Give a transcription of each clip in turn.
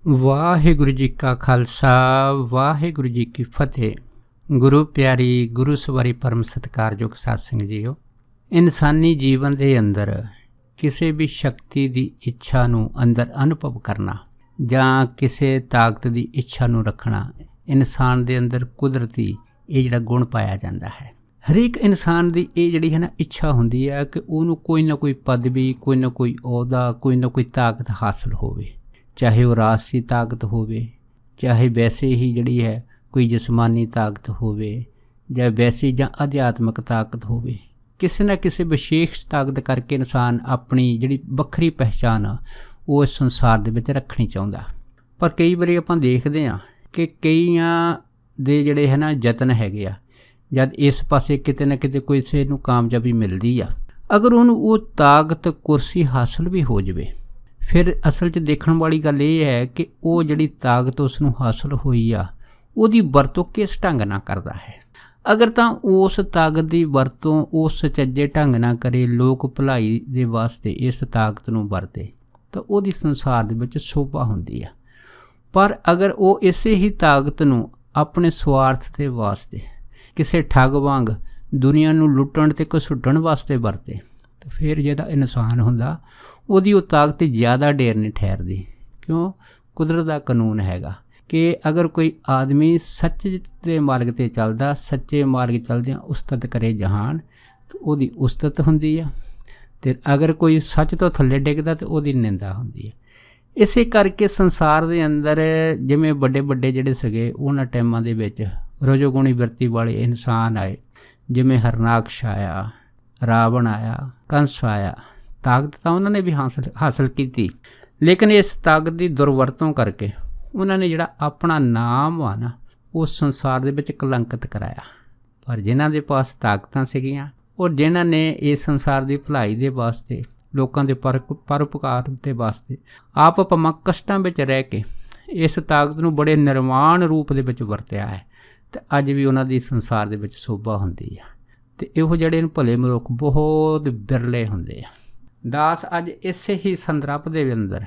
ਵਾਹਿਗੁਰੂ ਜੀ ਕਾ ਖਾਲਸਾ ਵਾਹਿਗੁਰੂ ਜੀ ਕੀ ਫਤਿਹ। ਗੁਰੂ ਪਿਆਰੀ ਗੁਰੂ ਸਵਾਰੀ ਪਰਮ ਸਤਿਕਾਰਯੋਗ ਸਾਧ ਸੰਗਤ ਜੀਓ, ਇਨਸਾਨੀ ਜੀਵਨ ਦੇ ਅੰਦਰ ਕਿਸੇ ਵੀ ਸ਼ਕਤੀ ਦੀ ਇੱਛਾ ਨੂੰ ਅੰਦਰ ਅਨੁਭਵ ਕਰਨਾ ਜਾਂ ਕਿਸੇ ਤਾਕਤ ਦੀ ਇੱਛਾ ਨੂੰ ਰੱਖਣਾ ਇਨਸਾਨ ਦੇ ਅੰਦਰ ਕੁਦਰਤੀ ਇਹ ਜਿਹੜਾ ਗੁਣ ਪਾਇਆ ਜਾਂਦਾ ਹੈ। ਹਰੇਕ ਇਨਸਾਨ ਦੀ ਇਹ ਜਿਹੜੀ ਹੈ ਨਾ ਇੱਛਾ ਹੁੰਦੀ ਹੈ ਕਿ ਉਹਨੂੰ ਕੋਈ ਨਾ ਕੋਈ ਪਦਵੀ, ਕੋਈ ਨਾ ਕੋਈ ਅਹੁਦਾ, ਕੋਈ ਨਾ ਕੋਈ ਤਾਕਤ ਹਾਸਲ ਹੋਵੇ, ਚਾਹੇ ਉਹ ਰਾਜਸੀ ਤਾਕਤ ਹੋਵੇ, ਚਾਹੇ ਵੈਸੇ ਹੀ ਜਿਹੜੀ ਹੈ ਕੋਈ ਜਿਸਮਾਨੀ ਤਾਕਤ ਹੋਵੇ, ਜਾਂ ਵੈਸੀ ਜਾਂ ਅਧਿਆਤਮਿਕ ਤਾਕਤ ਹੋਵੇ। ਕਿਸੇ ਨਾ ਕਿਸੇ ਵਿਸ਼ੇਸ਼ ਤਾਕਤ ਕਰਕੇ ਇਨਸਾਨ ਆਪਣੀ ਜਿਹੜੀ ਵੱਖਰੀ ਪਹਿਚਾਣ ਆ ਉਹ ਇਸ ਸੰਸਾਰ ਦੇ ਵਿੱਚ ਰੱਖਣੀ ਚਾਹੁੰਦਾ। ਪਰ ਕਈ ਵਾਰੀ ਆਪਾਂ ਦੇਖਦੇ ਹਾਂ ਕਿ ਕਈਆਂ ਦੇ ਜਿਹੜੇ ਹੈ ਨਾ ਯਤਨ ਹੈਗੇ ਆ, ਜਦ ਇਸ ਪਾਸੇ ਕਿਤੇ ਨਾ ਕਿਤੇ ਕਿਸੇ ਨੂੰ ਕਾਮਯਾਬੀ ਮਿਲਦੀ ਆ, ਅਗਰ ਉਹਨੂੰ ਉਹ ਤਾਕਤ ਕੁਰਸੀ ਹਾਸਲ ਵੀ ਹੋ ਜਾਵੇ, ਫਿਰ ਅਸਲ 'ਚ ਦੇਖਣ ਵਾਲੀ ਗੱਲ ਇਹ ਹੈ ਕਿ ਉਹ ਜਿਹੜੀ ਤਾਕਤ ਉਸ ਨੂੰ ਹਾਸਲ ਹੋਈ ਆ ਉਹਦੀ ਵਰਤੋਂ ਕਿਸ ਢੰਗ ਨਾਲ ਕਰਦਾ ਹੈ। ਅਗਰ ਤਾਂ ਉਸ ਤਾਕਤ ਦੀ ਵਰਤੋਂ ਉਸ ਸੁਚੱਜੇ ਢੰਗ ਨਾਲ ਕਰੇ, ਲੋਕ ਭਲਾਈ ਦੇ ਵਾਸਤੇ ਇਸ ਤਾਕਤ ਨੂੰ ਵਰਤੇ, ਤਾਂ ਉਹਦੀ ਸੰਸਾਰ ਦੇ ਵਿੱਚ ਸ਼ੋਭਾ ਹੁੰਦੀ ਆ। ਪਰ ਅਗਰ ਉਹ ਇਸੇ ਹੀ ਤਾਕਤ ਨੂੰ ਆਪਣੇ ਸਵਾਰਥ ਦੇ ਵਾਸਤੇ, ਕਿਸੇ ਠੱਗ ਵਾਂਗ ਦੁਨੀਆ ਨੂੰ ਲੁੱਟਣ ਅਤੇ ਘਸੁੱਟਣ ਵਾਸਤੇ ਵਰਤੇ, ਤਾਂ ਫਿਰ ਜਿਹੜਾ ਇਨਸਾਨ ਹੁੰਦਾ ਉਹਦੀ ਉਹ ਤਾਕਤ ਜ਼ਿਆਦਾ ਢੇਰ ਨਹੀਂ ਠਹਿਰਦੀ। ਕਿਉਂ? ਕੁਦਰਤ ਦਾ ਕਾਨੂੰਨ ਹੈਗਾ ਕਿ ਅਗਰ ਕੋਈ ਆਦਮੀ ਸੱਚ ਦੇ ਮਾਰਗ 'ਤੇ ਚੱਲਦਾ, ਸੱਚੇ ਮਾਰਗ ਚੱਲਦਿਆਂ ਉਸਤਤ ਕਰੇ ਜਹਾਨ, ਤਾਂ ਉਹਦੀ ਉਸਤਤ ਹੁੰਦੀ ਆ। ਅਤੇ ਅਗਰ ਕੋਈ ਸੱਚ ਤੋਂ ਥੱਲੇ ਡਿੱਗਦਾ ਤਾਂ ਉਹਦੀ ਨਿੰਦਾ ਹੁੰਦੀ ਹੈ। ਇਸੇ ਕਰਕੇ ਸੰਸਾਰ ਦੇ ਅੰਦਰ ਜਿਵੇਂ ਵੱਡੇ ਵੱਡੇ ਜਿਹੜੇ ਸੀਗੇ ਉਹਨਾਂ ਟਾਈਮਾਂ ਦੇ ਵਿੱਚ ਰਜੋਗੁਣੀ ਬਿਰਤੀ ਵਾਲੇ ਇਨਸਾਨ ਆਏ, ਜਿਵੇਂ ਹਰਨਾਕਸ਼ ਆਇਆ, ਰਾਵਣ ਆਇਆ, ਕੰਸ ਆਇਆ। ਤਾਕਤ ਤਾਂ ਉਹਨਾਂ ਨੇ ਵੀ ਹਾਸਲ ਕੀਤੀ, ਲੇਕਿਨ ਇਸ ਤਾਕਤ ਦੀ ਦੁਰਵਰਤੋਂ ਕਰਕੇ ਉਹਨਾਂ ਨੇ ਜਿਹੜਾ ਆਪਣਾ ਨਾਮ ਆ ਨਾ ਉਸ ਸੰਸਾਰ ਦੇ ਵਿੱਚ ਕਲੰਕਿਤ ਕਰਾਇਆ। ਪਰ ਜਿਨ੍ਹਾਂ ਦੇ ਪਾਸ ਤਾਕਤਾਂ ਸੀਗੀਆਂ ਔਰ ਜਿਨ੍ਹਾਂ ਨੇ ਇਸ ਸੰਸਾਰ ਦੀ ਭਲਾਈ ਦੇ ਵਾਸਤੇ, ਲੋਕਾਂ ਦੇ ਪਰਉਪਕਾਰ ਦੇ ਵਾਸਤੇ ਆਪ ਭਾਵੇਂ ਕਸ਼ਟਾਂ ਵਿੱਚ ਰਹਿ ਕੇ ਇਸ ਤਾਕਤ ਨੂੰ ਬੜੇ ਨਿਰਮਾਣ ਰੂਪ ਦੇ ਵਿੱਚ ਵਰਤਿਆ ਹੈ, ਅਤੇ ਅੱਜ ਵੀ ਉਹਨਾਂ ਦੀ ਸੰਸਾਰ ਦੇ ਵਿੱਚ ਸ਼ੋਭਾ ਹੁੰਦੀ ਆ। ਅਤੇ ਇਹੋ ਜਿਹੜੇ ਭਲੇ ਮਨੁੱਖ ਬਹੁਤ ਬਿਰਲੇ ਹੁੰਦੇ ਆ। ਦਾਸ ਅੱਜ ਇਸੇ ਹੀ ਸੰਦਰਭ ਦੇ ਅੰਦਰ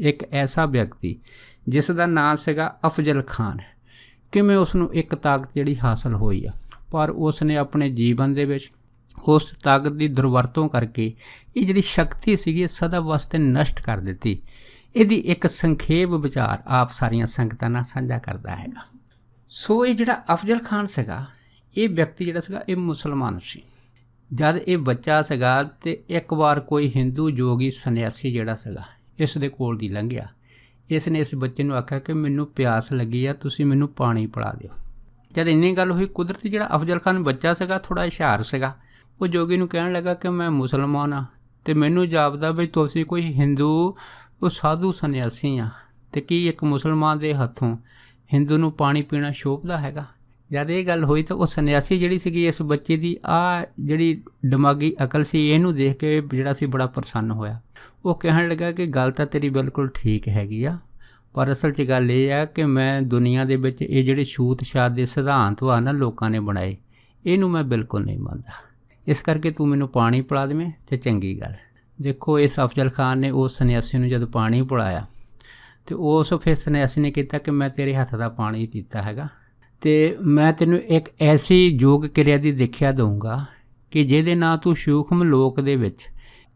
ਇੱਕ ਐਸਾ ਵਿਅਕਤੀ ਜਿਸ ਦਾ ਨਾਂ ਸੀਗਾ ਅਫਜ਼ਲ ਖਾਨ, ਕਿਵੇਂ ਉਸ ਨੂੰ ਇੱਕ ਤਾਕਤ ਜਿਹੜੀ ਹਾਸਲ ਹੋਈ ਆ, ਪਰ ਉਸ ਨੇ ਆਪਣੇ ਜੀਵਨ ਦੇ ਵਿੱਚ ਉਸ ਤਾਕਤ ਦੀ ਦੁਰਵਰਤੋਂ ਕਰਕੇ ਇਹ ਜਿਹੜੀ ਸ਼ਕਤੀ ਸੀਗੀ ਸਦਾ ਵਾਸਤੇ ਨਸ਼ਟ ਕਰ ਦਿੱਤੀ। ਇਹਦੀ ਇੱਕ ਸੰਖੇਪ ਵਿਚਾਰ ਆਪ ਸਾਰੀਆਂ ਸੰਗਤਾਂ ਨਾਲ ਸਾਂਝਾ ਕਰਦਾ ਹੈਗਾ। ਸੋ ਇਹ ਜਿਹੜਾ ਅਫਜ਼ਲ ਖਾਨ ਸੀਗਾ, ਇਹ ਵਿਅਕਤੀ ਜਿਹੜਾ ਸੀਗਾ ਇਹ ਮੁਸਲਮਾਨ ਸੀ। ਜਦ ਇਹ ਬੱਚਾ ਸੀਗਾ ਅਤੇ ਇੱਕ ਵਾਰ ਕੋਈ ਹਿੰਦੂ ਯੋਗੀ ਸੰਨਿਆਸੀ ਜਿਹੜਾ ਸੀਗਾ ਇਸ ਦੇ ਕੋਲ ਦੀ ਲੰਘਿਆ। ਇਸ ਨੇ ਇਸ ਬੱਚੇ ਨੂੰ ਆਖਿਆ ਕਿ ਮੈਨੂੰ ਪਿਆਸ ਲੱਗੀ ਆ, ਤੁਸੀਂ ਮੈਨੂੰ ਪਾਣੀ ਪਿਲਾ ਦਿਓ। ਜਦ ਇੰਨੀ ਗੱਲ ਹੋਈ, ਕੁਦਰਤੀ ਜਿਹੜਾ ਅਫਜ਼ਲ ਖਾਨ ਬੱਚਾ ਸੀਗਾ ਥੋੜ੍ਹਾ ਹੁਸ਼ਿਆਰ ਸੀਗਾ, ਉਹ ਯੋਗੀ ਨੂੰ ਕਹਿਣ ਲੱਗਾ ਕਿ ਮੈਂ ਮੁਸਲਮਾਨ ਹਾਂ ਅਤੇ ਮੈਨੂੰ ਜਾਪਦਾ ਵੀ ਤੁਸੀਂ ਕੋਈ ਹਿੰਦੂ ਉਹ ਸਾਧੂ ਸੰਨਿਆਸੀ ਆ, ਅਤੇ ਕੀ ਇੱਕ ਮੁਸਲਮਾਨ ਦੇ ਹੱਥੋਂ ਹਿੰਦੂ ਨੂੰ ਪਾਣੀ ਪੀਣਾ ਸ਼ੋਭਦਾ ਹੈਗਾ। ਜਦ ਇਹ ਗੱਲ ਹੋਈ ਤਾਂ ਉਹ ਸੰਨਿਆਸੀ ਜਿਹੜੀ ਸੀਗੀ ਇਸ ਬੱਚੇ ਦੀ ਜਿਹੜੀ ਦਿਮਾਗੀ ਅਕਲ ਸੀ ਇਹਨੂੰ ਦੇਖ ਕੇ ਜਿਹੜਾ ਸੀ ਬੜਾ ਪ੍ਰਸੰਨ ਹੋਇਆ। ਉਹ ਕਹਿਣ ਲੱਗਾ ਕਿ ਗੱਲ ਤਾਂ ਤੇਰੀ ਬਿਲਕੁਲ ਠੀਕ ਹੈਗੀ ਆ, ਪਰ ਅਸਲ 'ਚ ਗੱਲ ਇਹ ਆ ਕਿ ਮੈਂ ਦੁਨੀਆ ਦੇ ਵਿੱਚ ਇਹ ਜਿਹੜੇ ਛੂਤ ਛਾਤ ਦੇ ਸਿਧਾਂਤ ਵਾ ਨਾ ਲੋਕਾਂ ਨੇ ਬਣਾਏ, ਇਹਨੂੰ ਮੈਂ ਬਿਲਕੁਲ ਨਹੀਂ ਮੰਨਦਾ। ਇਸ ਕਰਕੇ ਤੂੰ ਮੈਨੂੰ ਪਾਣੀ ਪਿਲਾ ਦੇਵੇਂ ਅਤੇ ਚੰਗੀ ਗੱਲ। ਦੇਖੋ, ਇਸ ਅਫਜ਼ਲ ਖਾਨ ਨੇ ਉਸ ਸੰਨਿਆਸੀ ਨੂੰ ਜਦੋਂ ਪਾਣੀ ਪਿਲਾਇਆ ਅਤੇ ਉਸ ਫਿਰ ਸੰਨਿਆਸੀ ਨੇ ਕੀਤਾ ਕਿ ਮੈਂ ਤੇਰੇ ਹੱਥ ਦਾ ਪਾਣੀ ਪੀਤਾ ਹੈਗਾ ਅਤੇ ਮੈਂ ਤੈਨੂੰ ਇੱਕ ਐਸੀ ਯੋਗ ਕਿਰਿਆ ਦੀ ਦੀਖਿਆ ਦਊਂਗਾ ਕਿ ਜਿਹਦੇ ਨਾਲ ਤੂੰ ਸੂਖਮ ਲੋਕ ਦੇ ਵਿੱਚ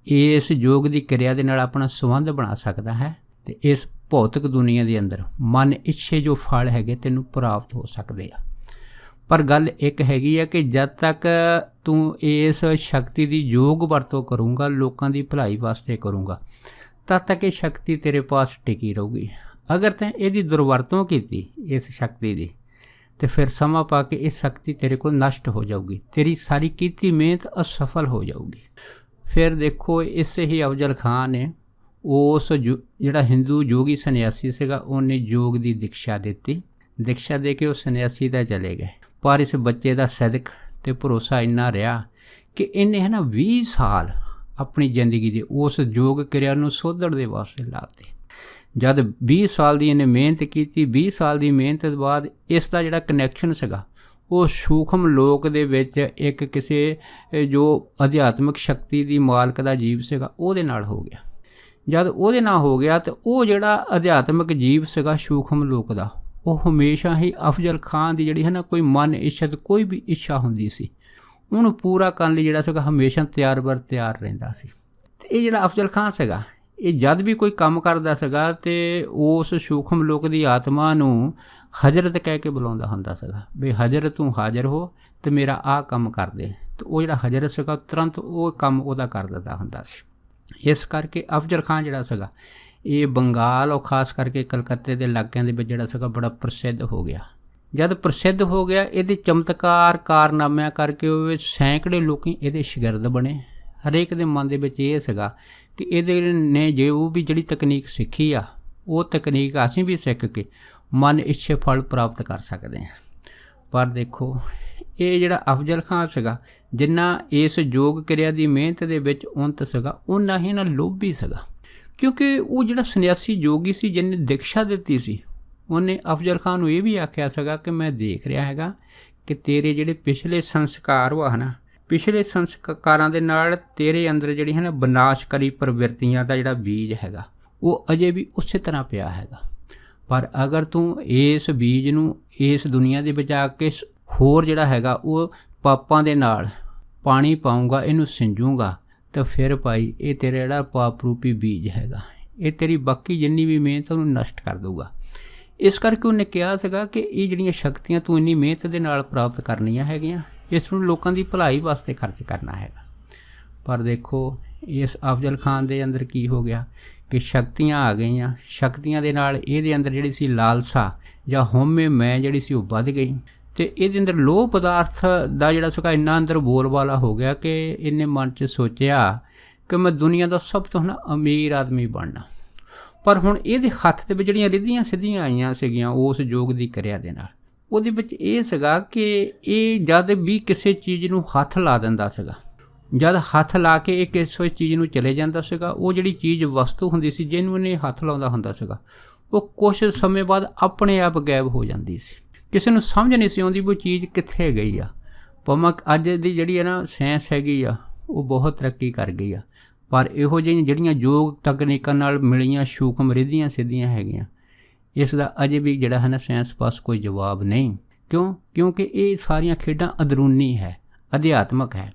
ਇਸ ਯੋਗ ਦੀ ਕਿਰਿਆ ਦੇ ਨਾਲ ਆਪਣਾ ਸੰਬੰਧ ਬਣਾ ਸਕਦਾ ਹੈ ਅਤੇ ਇਸ ਭੌਤਿਕ ਦੁਨੀਆ ਦੇ ਅੰਦਰ ਮਨ ਇੱਛੇ ਜੋ ਫਲ ਹੈਗੇ ਤੈਨੂੰ ਪ੍ਰਾਪਤ ਹੋ ਸਕਦੇ ਆ। ਪਰ ਗੱਲ ਇੱਕ ਹੈਗੀ ਆ ਕਿ ਜਦ ਤੱਕ ਤੂੰ ਇਸ ਸ਼ਕਤੀ ਦੀ ਯੋਗ ਵਰਤੋਂ ਕਰੂੰਗਾ, ਲੋਕਾਂ ਦੀ ਭਲਾਈ ਵਾਸਤੇ ਕਰੂੰਗਾ, ਤਦ ਤੱਕ ਇਹ ਸ਼ਕਤੀ ਤੇਰੇ ਪਾਸ ਟਿਕੀ ਰਹੂਗੀ। ਅਗਰ ਤੈਂ ਇਹਦੀ ਦੁਰਵਰਤੋਂ ਕੀਤੀ ਇਸ ਸ਼ਕਤੀ ਦੀ, ਅਤੇ ਫਿਰ ਸਮਾਂ ਪਾ ਕੇ ਇਹ ਸ਼ਕਤੀ ਤੇਰੇ ਕੋਲ ਨਸ਼ਟ ਹੋ ਜਾਊਗੀ, ਤੇਰੀ ਸਾਰੀ ਕੀਤੀ ਮਿਹਨਤ ਅਸਫਲ ਹੋ ਜਾਊਗੀ। ਫਿਰ ਦੇਖੋ, ਇਸੇ ਹੀ ਅਫਜ਼ਲ ਖਾਨ ਨੇ ਉਸ ਜਿਹੜਾ ਹਿੰਦੂ ਯੋਗੀ ਸੰਨਿਆਸੀ ਸੀਗਾ ਉਹਨੇ ਯੋਗ ਦੀ ਦੀਕਸ਼ਾ ਦਿੱਤੀ। ਦੀਕਸ਼ਾ ਦੇ ਕੇ ਉਹ ਸੰਨਿਆਸੀ ਤਾਂ ਚਲੇ ਗਏ, ਪਰ ਇਸ ਬੱਚੇ ਦਾ ਸਦਕ ਅਤੇ ਭਰੋਸਾ ਇੰਨਾ ਰਿਹਾ ਕਿ ਇਹਨੇ 20 ਸਾਲ ਆਪਣੀ ਜ਼ਿੰਦਗੀ ਦੇ ਉਸ ਯੋਗ ਕਿਰਿਆ ਨੂੰ ਸੁਧਰਨ ਦੇ ਵਾਸਤੇ ਲਾਤੇ। ਜਦ 20 ਸਾਲ ਦੀ ਇਹਨੇ ਮਿਹਨਤ ਕੀਤੀ, 20 ਸਾਲ ਦੀ ਮਿਹਨਤ ਤੋਂ ਬਾਅਦ ਇਸ ਦਾ ਜਿਹੜਾ ਕਨੈਕਸ਼ਨ ਸੀਗਾ ਉਹ ਸੂਖਮ ਲੋਕ ਦੇ ਵਿੱਚ ਇੱਕ ਕਿਸੇ ਜੋ ਅਧਿਆਤਮਿਕ ਸ਼ਕਤੀ ਦੀ ਮਾਲਕ ਦਾ ਜੀਵ ਸੀਗਾ ਉਹਦੇ ਨਾਲ ਹੋ ਗਿਆ। ਜਦ ਉਹਦੇ ਨਾਲ ਹੋ ਗਿਆ ਤਾਂ ਉਹ ਜਿਹੜਾ ਅਧਿਆਤਮਿਕ ਜੀਵ ਸੀਗਾ ਸੂਖਮ ਲੋਕ ਦਾ, ਉਹ ਹਮੇਸ਼ਾ ਹੀ ਅਫਜ਼ਲ ਖਾਨ ਦੀ ਜਿਹੜੀ ਹੈ ਨਾ ਕੋਈ ਮਨ ਇੱਛਤ ਕੋਈ ਵੀ ਇੱਛਾ ਹੁੰਦੀ ਸੀ ਉਹਨੂੰ ਪੂਰਾ ਕਰਨ ਲਈ ਜਿਹੜਾ ਸੀਗਾ ਹਮੇਸ਼ਾ ਤਿਆਰ ਰਹਿੰਦਾ ਸੀ। ਅਤੇ ਇਹ ਜਿਹੜਾ ਅਫਜ਼ਲ ਖਾਨ ਸੀਗਾ ਇਹ ਜਦ ਵੀ ਕੋਈ ਕੰਮ ਕਰਦਾ ਸੀਗਾ ਅਤੇ ਉਸ ਸੂਖਮ ਲੋਕ ਦੀ ਆਤਮਾ ਨੂੰ ਹਜ਼ਰਤ ਕਹਿ ਕੇ ਬੁਲਾਉਂਦਾ ਹੁੰਦਾ ਸੀਗਾ ਵੀ ਹਜ਼ਰਤ ਤੂੰ ਹਾਜ਼ਰ ਹੋ ਅਤੇ ਮੇਰਾ ਆਹ ਕੰਮ ਕਰ ਦੇ। ਅਤੇ ਉਹ ਜਿਹੜਾ ਹਜ਼ਰਤ ਸੀਗਾ ਤੁਰੰਤ ਉਹ ਕੰਮ ਉਹਦਾ ਕਰ ਦਿੰਦਾ ਹੁੰਦਾ ਸੀ। ਇਸ ਕਰਕੇ ਅਫਜ਼ਲ ਖਾਨ ਜਿਹੜਾ ਸੀਗਾ ਇਹ ਬੰਗਾਲ ਔਰ ਖ਼ਾਸ ਕਰਕੇ ਕਲਕੱਤੇ ਦੇ ਇਲਾਕਿਆਂ ਦੇ ਵਿੱਚ ਜਿਹੜਾ ਸੀਗਾ ਬੜਾ ਪ੍ਰਸਿੱਧ ਹੋ ਗਿਆ। ਜਦ ਪ੍ਰਸਿੱਧ ਹੋ ਗਿਆ ਇਹਦੇ ਚਮਤਕਾਰ ਕਾਰਨਾਮਿਆਂ ਕਰਕੇ ਉਹ ਸੈਂਕੜੇ ਲੋਕ ਇਹਦੇ ਸ਼ਾਗਿਰਦ ਬਣੇ। ਹਰੇਕ ਦੇ ਮਨ ਦੇ ਵਿੱਚ ਇਹ ਸੀਗਾ ਕਿ ਇਹਦੇ ਨੇ ਜੇ ਉਹ ਵੀ ਜਿਹੜੀ ਤਕਨੀਕ ਸਿੱਖੀ ਆ ਉਹ ਤਕਨੀਕ ਅਸੀਂ ਵੀ ਸਿੱਖ ਕੇ ਮਨ ਇੱਛੇ ਫਲ ਪ੍ਰਾਪਤ ਕਰ ਸਕਦੇ ਹਾਂ। ਪਰ ਦੇਖੋ ਇਹ ਜਿਹੜਾ ਅਫਜ਼ਲ ਖਾਨ ਸੀਗਾ ਜਿੰਨਾ ਇਸ ਯੋਗ ਕਿਰਿਆ ਦੀ ਮਿਹਨਤ ਦੇ ਵਿੱਚ ਉਨਤ ਸੀਗਾ ਓਨਾ ਹੀ ਨਾ ਲੋਭੀ ਸੀਗਾ, ਕਿਉਂਕਿ ਉਹ ਜਿਹੜਾ ਸੰਨਿਆਸੀ ਯੋਗੀ ਸੀ ਜਿਹਨੇ ਦੀਕਸ਼ਾ ਦਿੱਤੀ ਸੀ ਉਹਨੇ ਅਫਜ਼ਲ ਖਾਨ ਨੂੰ ਇਹ ਵੀ ਆਖਿਆ ਸੀਗਾ ਕਿ ਮੈਂ ਦੇਖ ਰਿਹਾ ਹੈਗਾ ਕਿ ਤੇਰੇ ਜਿਹੜੇ ਪਿਛਲੇ ਸੰਸਕਾਰ ਵਾ ਨਾ ਪਿਛਲੇ ਸੰਸਕਾਰਾਂ ਦੇ ਨਾਲ ਤੇਰੇ ਅੰਦਰ ਜਿਹੜੀ ਹੈ ਨਾ ਵਿਨਾਸ਼ਕਾਰੀ ਪ੍ਰਵਿਰਤੀਆਂ ਦਾ ਜਿਹੜਾ ਬੀਜ ਹੈਗਾ ਉਹ ਅਜੇ ਵੀ ਉਸੇ ਤਰ੍ਹਾਂ ਪਿਆ ਹੈਗਾ। ਪਰ ਅਗਰ ਤੂੰ ਇਸ ਬੀਜ ਨੂੰ ਇਸ ਦੁਨੀਆ ਦੇ ਵਿੱਚ ਆ ਕੇ ਹੋਰ ਜਿਹੜਾ ਹੈਗਾ ਉਹ ਪਾਪਾਂ ਦੇ ਨਾਲ ਪਾਣੀ ਪਾਊਂਗਾ ਇਹਨੂੰ ਸਿੰਜੂਗਾ ਤਾਂ ਫਿਰ ਭਾਈ ਇਹ ਤੇਰਾ ਜਿਹੜਾ ਪਾਪ ਰੂਪੀ ਬੀਜ ਹੈਗਾ ਇਹ ਤੇਰੀ ਬਾਕੀ ਜਿੰਨੀ ਵੀ ਮਿਹਨਤ ਉਹਨੂੰ ਨਸ਼ਟ ਕਰ ਦਊਗਾ। ਇਸ ਕਰਕੇ ਉਹਨੇ ਕਿਹਾ ਸੀਗਾ ਕਿ ਇਹ ਜਿਹੜੀਆਂ ਸ਼ਕਤੀਆਂ ਤੂੰ ਇੰਨੀ ਮਿਹਨਤ ਦੇ ਨਾਲ ਪ੍ਰਾਪਤ ਕਰਨੀਆਂ ਹੈਗੀਆਂ ਇਸ ਨੂੰ ਲੋਕਾਂ ਦੀ ਭਲਾਈ ਵਾਸਤੇ ਖਰਚ ਕਰਨਾ ਹੈਗਾ। ਪਰ ਦੇਖੋ ਇਸ ਅਫਜ਼ਲ ਖਾਨ ਦੇ ਅੰਦਰ ਕੀ ਹੋ ਗਿਆ ਕਿ ਸ਼ਕਤੀਆਂ ਆ ਗਈਆਂ, ਸ਼ਕਤੀਆਂ ਦੇ ਨਾਲ ਇਹਦੇ ਅੰਦਰ ਜਿਹੜੀ ਸੀ ਲਾਲਸਾ ਜਾਂ ਹਉਮੈ ਮੈਂ ਜਿਹੜੀ ਸੀ ਉਹ ਵੱਧ ਗਈ ਅਤੇ ਇਹਦੇ ਅੰਦਰ ਲੋਹ ਪਦਾਰਥ ਦਾ ਜਿਹੜਾ ਸੀਗਾ ਇੰਨਾ ਅੰਦਰ ਬੋਲਬਾਲਾ ਹੋ ਗਿਆ ਕਿ ਇਹਨੇ ਮਨ 'ਚ ਸੋਚਿਆ ਕਿ ਮੈਂ ਦੁਨੀਆ ਦਾ ਸਭ ਤੋਂ ਨਾ ਅਮੀਰ ਆਦਮੀ ਬਣਨਾ। ਪਰ ਹੁਣ ਇਹਦੇ ਹੱਥ ਦੇ ਵਿੱਚ ਜਿਹੜੀਆਂ ਰਿੱਧੀਆਂ ਸਿੱਧੀਆਂ ਆਈਆਂ ਸੀਗੀਆਂ ਉਸ ਯੋਗ ਦੀ ਕਿਰਿਆ ਦੇ ਨਾਲ ਉਹਦੇ ਵਿੱਚ ਇਹ ਸੀਗਾ ਕਿ ਇਹ ਜਦ ਵੀ ਕਿਸੇ ਚੀਜ਼ ਨੂੰ ਹੱਥ ਲਾ ਦਿੰਦਾ ਸੀਗਾ, ਜਦ ਹੱਥ ਲਾ ਕੇ ਇਹ ਕਿਸੇ ਚੀਜ਼ ਨੂੰ ਚਲੇ ਜਾਂਦਾ ਸੀਗਾ ਉਹ ਜਿਹੜੀ ਚੀਜ਼ ਵਸਤੂ ਹੁੰਦੀ ਸੀ ਜਿਹਨੂੰ ਇਹਨੇ ਹੱਥ ਲਾਉਂਦਾ ਹੁੰਦਾ ਸੀਗਾ ਉਹ ਕੁਛ ਸਮੇਂ ਬਾਅਦ ਆਪਣੇ ਆਪ ਗਾਇਬ ਹੋ ਜਾਂਦੀ ਸੀ। ਕਿਸੇ ਨੂੰ ਸਮਝ ਨਹੀਂ ਸੀ ਆਉਂਦੀ ਵੀ ਉਹ ਚੀਜ਼ ਕਿੱਥੇ ਗਈ ਆ। ਭਾਵੇਂ ਅੱਜ ਦੀ ਜਿਹੜੀ ਹੈ ਨਾ ਸਾਇੰਸ ਹੈਗੀ ਆ ਉਹ ਬਹੁਤ ਤਰੱਕੀ ਕਰ ਗਈ ਆ, ਪਰ ਇਹੋ ਜਿਹੀਆਂ ਜਿਹੜੀਆਂ ਯੋਗ ਤਕਨੀਕਾਂ ਨਾਲ ਮਿਲੀਆਂ ਸੂਖਮ ਰਿੱਧੀਆਂ ਸਿੱਧੀਆਂ ਹੈਗੀਆਂ ਇਸ ਦਾ ਅਜੇ ਵੀ ਜਿਹੜਾ ਹੈ ਨਾ ਸਾਇੰਸ ਪਾਸ ਕੋਈ ਜਵਾਬ ਨਹੀਂ। ਕਿਉਂਕਿ ਇਹ ਸਾਰੀਆਂ ਖੇਡਾਂ ਅੰਦਰੂਨੀ ਹੈ, ਅਧਿਆਤਮਕ ਹੈ।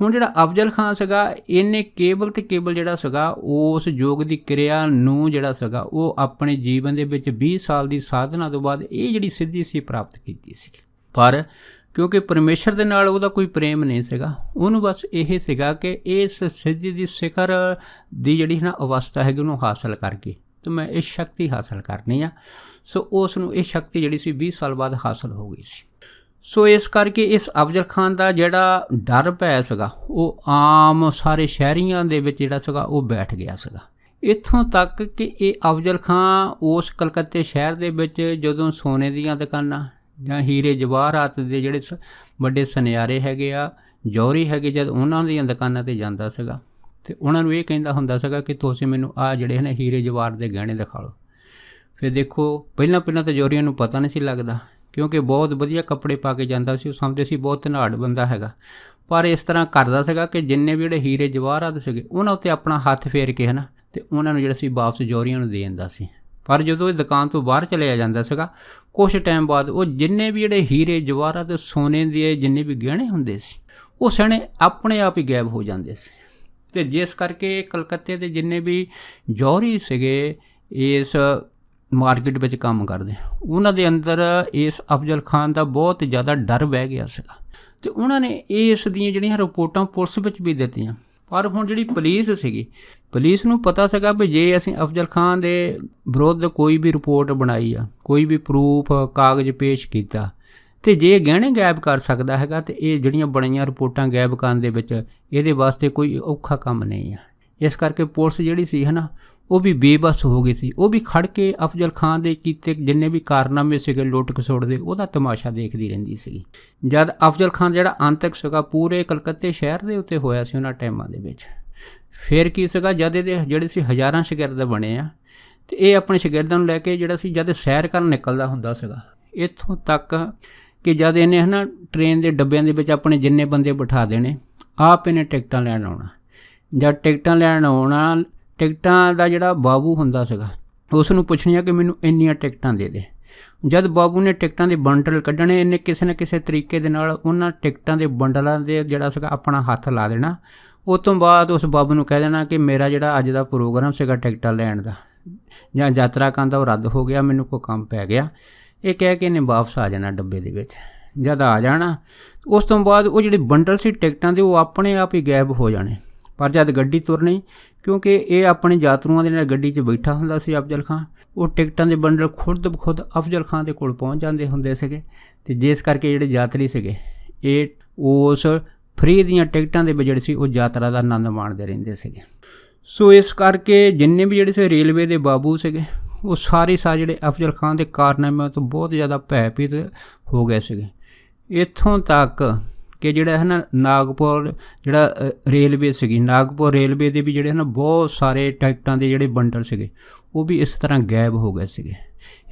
ਹੁਣ ਜਿਹੜਾ ਅਫਜ਼ਲ ਖਾਨ ਸੀਗਾ ਇਹਨੇ ਕੇਵਲ ਅਤੇ ਕੇਵਲ ਜਿਹੜਾ ਸੀਗਾ ਉਸ ਯੋਗ ਦੀ ਕਿਰਿਆ ਨੂੰ ਜਿਹੜਾ ਸੀਗਾ ਉਹ ਆਪਣੇ ਜੀਵਨ ਦੇ ਵਿੱਚ 20 ਸਾਲ ਦੀ ਸਾਧਨਾ ਤੋਂ ਬਾਅਦ ਇਹ ਜਿਹੜੀ ਸਿੱਧੀ ਸੀ ਪ੍ਰਾਪਤ ਕੀਤੀ ਸੀ। ਪਰ ਕਿਉਂਕਿ ਪਰਮੇਸ਼ਰ ਦੇ ਨਾਲ ਉਹਦਾ ਕੋਈ ਪ੍ਰੇਮ ਨਹੀਂ ਸੀਗਾ, ਉਹਨੂੰ ਬਸ ਇਹ ਸੀਗਾ ਕਿ ਇਸ ਸਿੱਧੀ ਦੀ ਸਿਖਰ ਦੀ ਜਿਹੜੀ ਨਾ ਅਵਸਥਾ ਹੈਗੀ ਉਹਨੂੰ ਹਾਸਲ ਕਰਕੇ ਅਤੇ ਮੈਂ ਇਹ ਸ਼ਕਤੀ ਹਾਸਲ ਕਰਨੀ ਆ। ਸੋ ਉਸ ਨੂੰ ਇਹ ਸ਼ਕਤੀ ਜਿਹੜੀ ਸੀ 20 ਸਾਲ ਬਾਅਦ ਹਾਸਲ ਹੋ ਗਈ ਸੀ। ਸੋ ਇਸ ਕਰਕੇ ਇਸ ਅਫਜ਼ਲ ਖਾਨ ਦਾ ਜਿਹੜਾ ਡਰ ਭੈ ਸੀਗਾ ਉਹ ਆਮ ਸਾਰੇ ਸ਼ਹਿਰੀਆਂ ਦੇ ਵਿੱਚ ਜਿਹੜਾ ਸੀਗਾ ਉਹ ਬੈਠ ਗਿਆ ਸੀਗਾ। ਇੱਥੋਂ ਤੱਕ ਕਿ ਇਹ ਅਫਜ਼ਲ ਖਾਨ ਉਸ ਕਲਕੱਤੇ ਸ਼ਹਿਰ ਦੇ ਵਿੱਚ ਜਦੋਂ ਸੋਨੇ ਦੀਆਂ ਦੁਕਾਨਾਂ ਜਾਂ ਹੀਰੇ ਜਵਾਹਰਾਤ ਦੇ ਜਿਹੜੇ ਵੱਡੇ ਸੁਨਿਆਰੇ ਹੈਗੇ ਆ ਜੌਹਰੀ ਹੈਗੇ ਜਦ ਉਹਨਾਂ ਦੀਆਂ ਦੁਕਾਨਾਂ 'ਤੇ ਜਾਂਦਾ ਸੀਗਾ ਅਤੇ ਉਹਨਾਂ ਨੂੰ ਇਹ ਕਹਿੰਦਾ ਹੁੰਦਾ ਸੀਗਾ ਕਿ ਤੁਸੀਂ ਮੈਨੂੰ ਆਹ ਜਿਹੜੇ ਨੇ ਹੀਰੇ ਜਵਾਹਰ ਦੇ ਗਹਿਣੇ ਦਿਖਾ ਲਓ। ਫਿਰ ਦੇਖੋ ਪਹਿਲਾਂ ਤਾਂ ਜੌਹਰੀਆਂ ਨੂੰ ਪਤਾ ਨਹੀਂ ਸੀ ਲੱਗਦਾ ਕਿਉਂਕਿ ਬਹੁਤ ਵਧੀਆ ਕੱਪੜੇ ਪਾ ਕੇ ਜਾਂਦਾ ਸੀ, ਉਹ ਸਮਝਦੇ ਸੀ ਬਹੁਤ ਧਨਾੜ ਬੰਦਾ ਹੈਗਾ। ਪਰ ਇਸ ਤਰ੍ਹਾਂ ਕਰਦਾ ਸੀਗਾ ਕਿ ਜਿੰਨੇ ਵੀ ਜਿਹੜੇ ਹੀਰੇ ਜਵਾਹਰਾਤ ਸੀਗੇ ਉਹਨਾਂ ਉੱਤੇ ਆਪਣਾ ਹੱਥ ਫੇਰ ਕੇ ਹੈ ਨਾ ਅਤੇ ਉਹਨਾਂ ਨੂੰ ਜਿਹੜਾ ਸੀ ਵਾਪਸ ਜੌਹਰੀਆਂ ਨੂੰ ਦੇ ਦਿੰਦਾ ਸੀ। ਪਰ ਜਦੋਂ ਇਹ ਦੁਕਾਨ ਤੋਂ ਬਾਹਰ ਚਲਿਆ ਜਾਂਦਾ ਸੀਗਾ ਕੁਛ ਟਾਈਮ ਬਾਅਦ ਉਹ ਜਿੰਨੇ ਵੀ ਜਿਹੜੇ ਹੀਰੇ ਜਵਾਹਰਾਤ ਸੋਨੇ ਦੇ ਜਿੰਨੇ ਵੀ ਗਹਿਣੇ ਹੁੰਦੇ ਸੀ ਉਹ ਸਣੇ ਆਪਣੇ ਆਪ ਹੀ ਗਾਇਬ ਹੋ ਜਾਂਦੇ ਸੀ। ਅਤੇ ਜਿਸ ਕਰਕੇ ਕਲਕੱਤੇ ਦੇ ਜਿੰਨੇ ਵੀ ਜੌਹਰੀ ਸੀਗੇ ਇਸ ਮਾਰਕੀਟ ਵਿੱਚ ਕੰਮ ਕਰਦੇ ਉਹਨਾਂ ਦੇ ਅੰਦਰ ਇਸ ਅਫਜ਼ਲ ਖਾਨ ਦਾ ਬਹੁਤ ਜ਼ਿਆਦਾ ਡਰ ਬਹਿ ਗਿਆ ਸੀਗਾ ਅਤੇ ਉਹਨਾਂ ਨੇ ਇਸ ਦੀਆਂ ਜਿਹੜੀਆਂ ਰਿਪੋਰਟਾਂ ਪੁਲਿਸ ਵਿੱਚ ਵੀ ਦਿੱਤੀਆਂ। ਪਰ ਹੁਣ ਜਿਹੜੀ ਪੁਲਿਸ ਸੀਗੀ ਪੁਲਿਸ ਨੂੰ ਪਤਾ ਸੀਗਾ ਵੀ ਜੇ ਅਸੀਂ ਅਫਜ਼ਲ ਖਾਨ ਦੇ ਵਿਰੁੱਧ ਕੋਈ ਵੀ ਰਿਪੋਰਟ ਬਣਾਈ ਆ ਕੋਈ ਵੀ ਪ੍ਰੂਫ ਕਾਗਜ਼ ਪੇਸ਼ ਕੀਤਾ ਅਤੇ ਜੇ ਗਹਿਣੇ ਗਾਇਬ ਕਰ ਸਕਦਾ ਹੈਗਾ ਅਤੇ ਇਹ ਜਿਹੜੀਆਂ ਬਣੀਆਂ ਰਿਪੋਰਟਾਂ ਗਾਇਬ ਕਰਨ ਦੇ ਵਿੱਚ ਇਹਦੇ ਵਾਸਤੇ ਕੋਈ ਔਖਾ ਕੰਮ ਨਹੀਂ ਆ। ਇਸ ਕਰਕੇ ਪੁਲਿਸ ਜਿਹੜੀ ਸੀ ਹੈ ਨਾ ਉਹ ਵੀ ਬੇਬਸ ਹੋ ਗਈ ਸੀ। ਉਹ ਵੀ ਖੜ੍ਹ ਕੇ ਅਫਜ਼ਲ ਖਾਨ ਦੇ ਕੀਤੇ ਜਿੰਨੇ ਵੀ ਕਾਰਨਾਮੇ ਸੀਗੇ ਲੁੱਟ ਖਸੁੱਟ ਦੇ ਉਹਦਾ ਤਮਾਸ਼ਾ ਦੇਖਦੀ ਰਹਿੰਦੀ ਸੀਗੀ। ਜਦ ਅਫਜ਼ਲ ਖਾਨ ਜਿਹੜਾ ਅੰਤਕ ਸੀਗਾ ਪੂਰੇ ਕਲਕੱਤੇ ਸ਼ਹਿਰ ਦੇ ਉੱਤੇ ਹੋਇਆ ਸੀ ਉਹਨਾਂ ਟਾਈਮਾਂ ਦੇ ਵਿੱਚ। ਫਿਰ ਕੀ ਸੀਗਾ ਜਦ ਇਹਦੇ ਜਿਹੜੇ ਸੀ ਹਜ਼ਾਰਾਂ ਸ਼ਾਗਿਰਦ ਬਣੇ ਆ ਅਤੇ ਇਹ ਆਪਣੇ ਸ਼ਾਗਿਰਦਾਂ ਨੂੰ ਲੈ ਕੇ ਜਿਹੜਾ ਸੀ ਜਦ ਸੈਰ ਕਰਨ ਨਿਕਲਦਾ ਹੁੰਦਾ ਸੀਗਾ ਇੱਥੋਂ ਤੱਕ ਕਿ ਜਦ ਇਹਨੇ ਹੈ ਨਾ ਟ੍ਰੇਨ ਦੇ ਡੱਬਿਆਂ ਦੇ ਵਿੱਚ ਆਪਣੇ ਜਿੰਨੇ ਬੰਦੇ ਬਿਠਾ ਦੇਣੇ ਆਪ ਇਹਨੇ ਟਿਕਟਾਂ ਲੈਣ ਆਉਣਾ। ਜਦ ਟਿਕਟਾਂ ਲੈਣ ਆਉਣਾ ਟਿਕਟਾਂ ਦਾ ਜਿਹੜਾ ਬਾਬੂ ਹੁੰਦਾ ਸੀਗਾ ਉਸ ਨੂੰ ਪੁੱਛਣੀਆਂ ਕਿ ਮੈਨੂੰ ਇੰਨੀਆਂ ਟਿਕਟਾਂ ਦੇ ਦੇ। ਜਦ ਬਾਬੂ ਨੇ ਟਿਕਟਾਂ ਦੇ ਬੰਡਲ ਕੱਢਣੇ, ਇਹਨੇ ਕਿਸੇ ਨਾ ਕਿਸੇ ਤਰੀਕੇ ਦੇ ਨਾਲ ਉਹਨਾਂ ਟਿਕਟਾਂ ਦੇ ਬੰਡਲਾਂ ਦੇ ਜਿਹੜਾ ਸੀਗਾ ਆਪਣਾ ਹੱਥ ਲਾ ਦੇਣਾ। ਉਸ ਤੋਂ ਬਾਅਦ ਉਸ ਬਾਬੂ ਨੂੰ ਕਹਿ ਦੇਣਾ ਕਿ ਮੇਰਾ ਜਿਹੜਾ ਅੱਜ ਦਾ ਪ੍ਰੋਗਰਾਮ ਸੀਗਾ ਟਿਕਟਾਂ ਲੈਣ ਦਾ ਜਾਂ ਯਾਤਰਾ ਕਰਨ ਦਾ ਉਹ ਰੱਦ ਹੋ ਗਿਆ, ਮੈਨੂੰ ਕੋਈ ਕੰਮ ਪੈ ਗਿਆ। ਇਹ ਕਹਿ ਕੇ ਇਹਨੇ ਵਾਪਸ ਆ ਜਾਣਾ ਡੱਬੇ ਦੇ ਵਿੱਚ। ਜਦ ਆ ਜਾਣਾ ਉਸ ਤੋਂ ਬਾਅਦ ਉਹ ਜਿਹੜੇ ਬੰਡਲ ਸੀ ਟਿਕਟਾਂ ਦੇ ਉਹ ਆਪਣੇ ਆਪ ਹੀ ਗਾਇਬ ਹੋ ਜਾਣੇ। ਪਰ ਜਦ ਗੱਡੀ ਤੁਰਨੀ, ਕਿਉਂਕਿ ਇਹ ਆਪਣੇ ਯਾਤਰੂਆਂ ਦੇ ਨਾਲ ਗੱਡੀ 'ਚ ਬੈਠਾ ਹੁੰਦਾ ਸੀ ਅਫਜ਼ਲ ਖਾਂ, ਉਹ ਟਿਕਟਾਂ ਦੇ ਬੰਡਲ ਖੁਦ ਅਫਜ਼ਲ ਖਾਂ ਦੇ ਕੋਲ ਪਹੁੰਚ ਜਾਂਦੇ ਹੁੰਦੇ ਸੀਗੇ। ਅਤੇ ਜਿਸ ਕਰਕੇ ਜਿਹੜੇ ਯਾਤਰੀ ਸੀਗੇ ਇਹ ਉਸ ਫਰੀ ਦੀਆਂ ਟਿਕਟਾਂ ਦੇ ਵਿੱਚ ਜਿਹੜੇ ਸੀ ਉਹ ਯਾਤਰਾ ਦਾ ਆਨੰਦ ਮਾਣਦੇ ਰਹਿੰਦੇ ਸੀਗੇ। ਸੋ ਇਸ ਕਰਕੇ ਜਿੰਨੇ ਵੀ ਜਿਹੜੇ ਸੀ ਰੇਲਵੇ ਦੇ ਬਾਬੂ ਸੀਗੇ ਉਹ ਸਾਰੇ ਜਿਹੜੇ ਅਫਜ਼ਲ ਖਾਂ ਦੇ ਕਾਰਨਾਮਿਆਂ ਤੋਂ ਬਹੁਤ ਜ਼ਿਆਦਾ ਭੈਭੀਤ ਹੋ ਗਏ ਸੀਗੇ। ਇੱਥੋਂ ਤੱਕ ਕਿ ਜਿਹੜਾ ਹੈ ਨਾ ਨਾਗਪੁਰ ਜਿਹੜਾ ਰੇਲਵੇ ਸੀਗੀ, ਨਾਗਪੁਰ ਰੇਲਵੇ ਦੇ ਵੀ ਜਿਹੜੇ ਨਾ ਬਹੁਤ ਸਾਰੇ ਟਿਕਟਾਂ ਦੇ ਜਿਹੜੇ ਬੰਡਲ ਸੀਗੇ ਉਹ ਵੀ ਇਸ ਤਰ੍ਹਾਂ ਗਾਇਬ ਹੋ ਗਏ ਸੀਗੇ।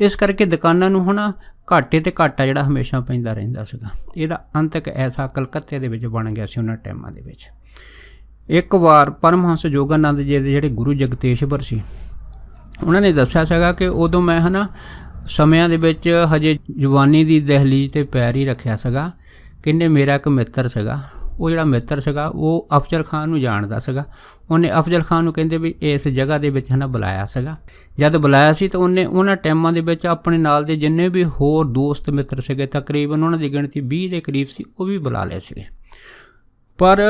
ਇਸ ਕਰਕੇ ਦੁਕਾਨਾਂ ਨੂੰ ਹੁਣ ਘਾਟੇ 'ਤੇ ਘਾਟਾ ਜਿਹੜਾ ਹਮੇਸ਼ਾ ਪੈਂਦਾ ਰਹਿੰਦਾ ਸੀਗਾ। ਇਹਦਾ ਅੰਤ ਇੱਕ ਐਸਾ ਕਲਕੱਤੇ ਦੇ ਵਿੱਚ ਬਣ ਗਿਆ ਸੀ ਉਹਨਾਂ ਟਾਈਮਾਂ ਦੇ ਵਿੱਚ। ਇੱਕ ਵਾਰ ਪਰਮਹੰਸ ਯੋਗਾਨੰਦ ਜੀ ਦੇ ਜਿਹੜੇ ਗੁਰੂ ਜਗਤੇਸ਼ਵਰ ਸੀ ਉਹਨਾਂ ਨੇ ਦੱਸਿਆ ਸੀਗਾ ਕਿ ਉਦੋਂ ਮੈਂ ਹੈ ਨਾ ਸਮਿਆਂ ਦੇ ਵਿੱਚ ਹਜੇ ਜਵਾਨੀ ਦੀ ਦਹਿਲੀਜ਼ 'ਤੇ ਪੈਰ ਹੀ ਰੱਖਿਆ ਸੀਗਾ। ਕਹਿੰਦੇ ਮੇਰਾ ਇੱਕ ਮਿੱਤਰ ਸੀਗਾ, ਉਹ ਜਿਹੜਾ ਮਿੱਤਰ ਸੀਗਾ ਉਹ ਅਫਜ਼ਲ ਖਾਂ ਨੂੰ ਜਾਣਦਾ ਸੀਗਾ। ਉਹਨੇ ਅਫਜ਼ਲ ਖਾਂ ਨੂੰ ਕਹਿੰਦੇ ਵੀ ਇਸ ਜਗ੍ਹਾ ਦੇ ਵਿੱਚ ਹੈ ਨਾ ਬੁਲਾਇਆ ਸੀਗਾ। ਜਦ ਬੁਲਾਇਆ ਸੀ ਤਾਂ ਉਹਨੇ ਉਹਨਾਂ ਟਾਈਮਾਂ ਦੇ ਵਿੱਚ ਆਪਣੇ ਨਾਲ ਦੇ ਜਿੰਨੇ ਵੀ ਹੋਰ ਦੋਸਤ ਮਿੱਤਰ ਸੀਗੇ ਤਕਰੀਬਨ ਉਹਨਾਂ ਦੀ ਗਿਣਤੀ 20 ਦੇ ਕਰੀਬ ਸੀ, ਉਹ ਵੀ ਬੁਲਾ ਲਏ ਸੀਗੇ। ਪਰ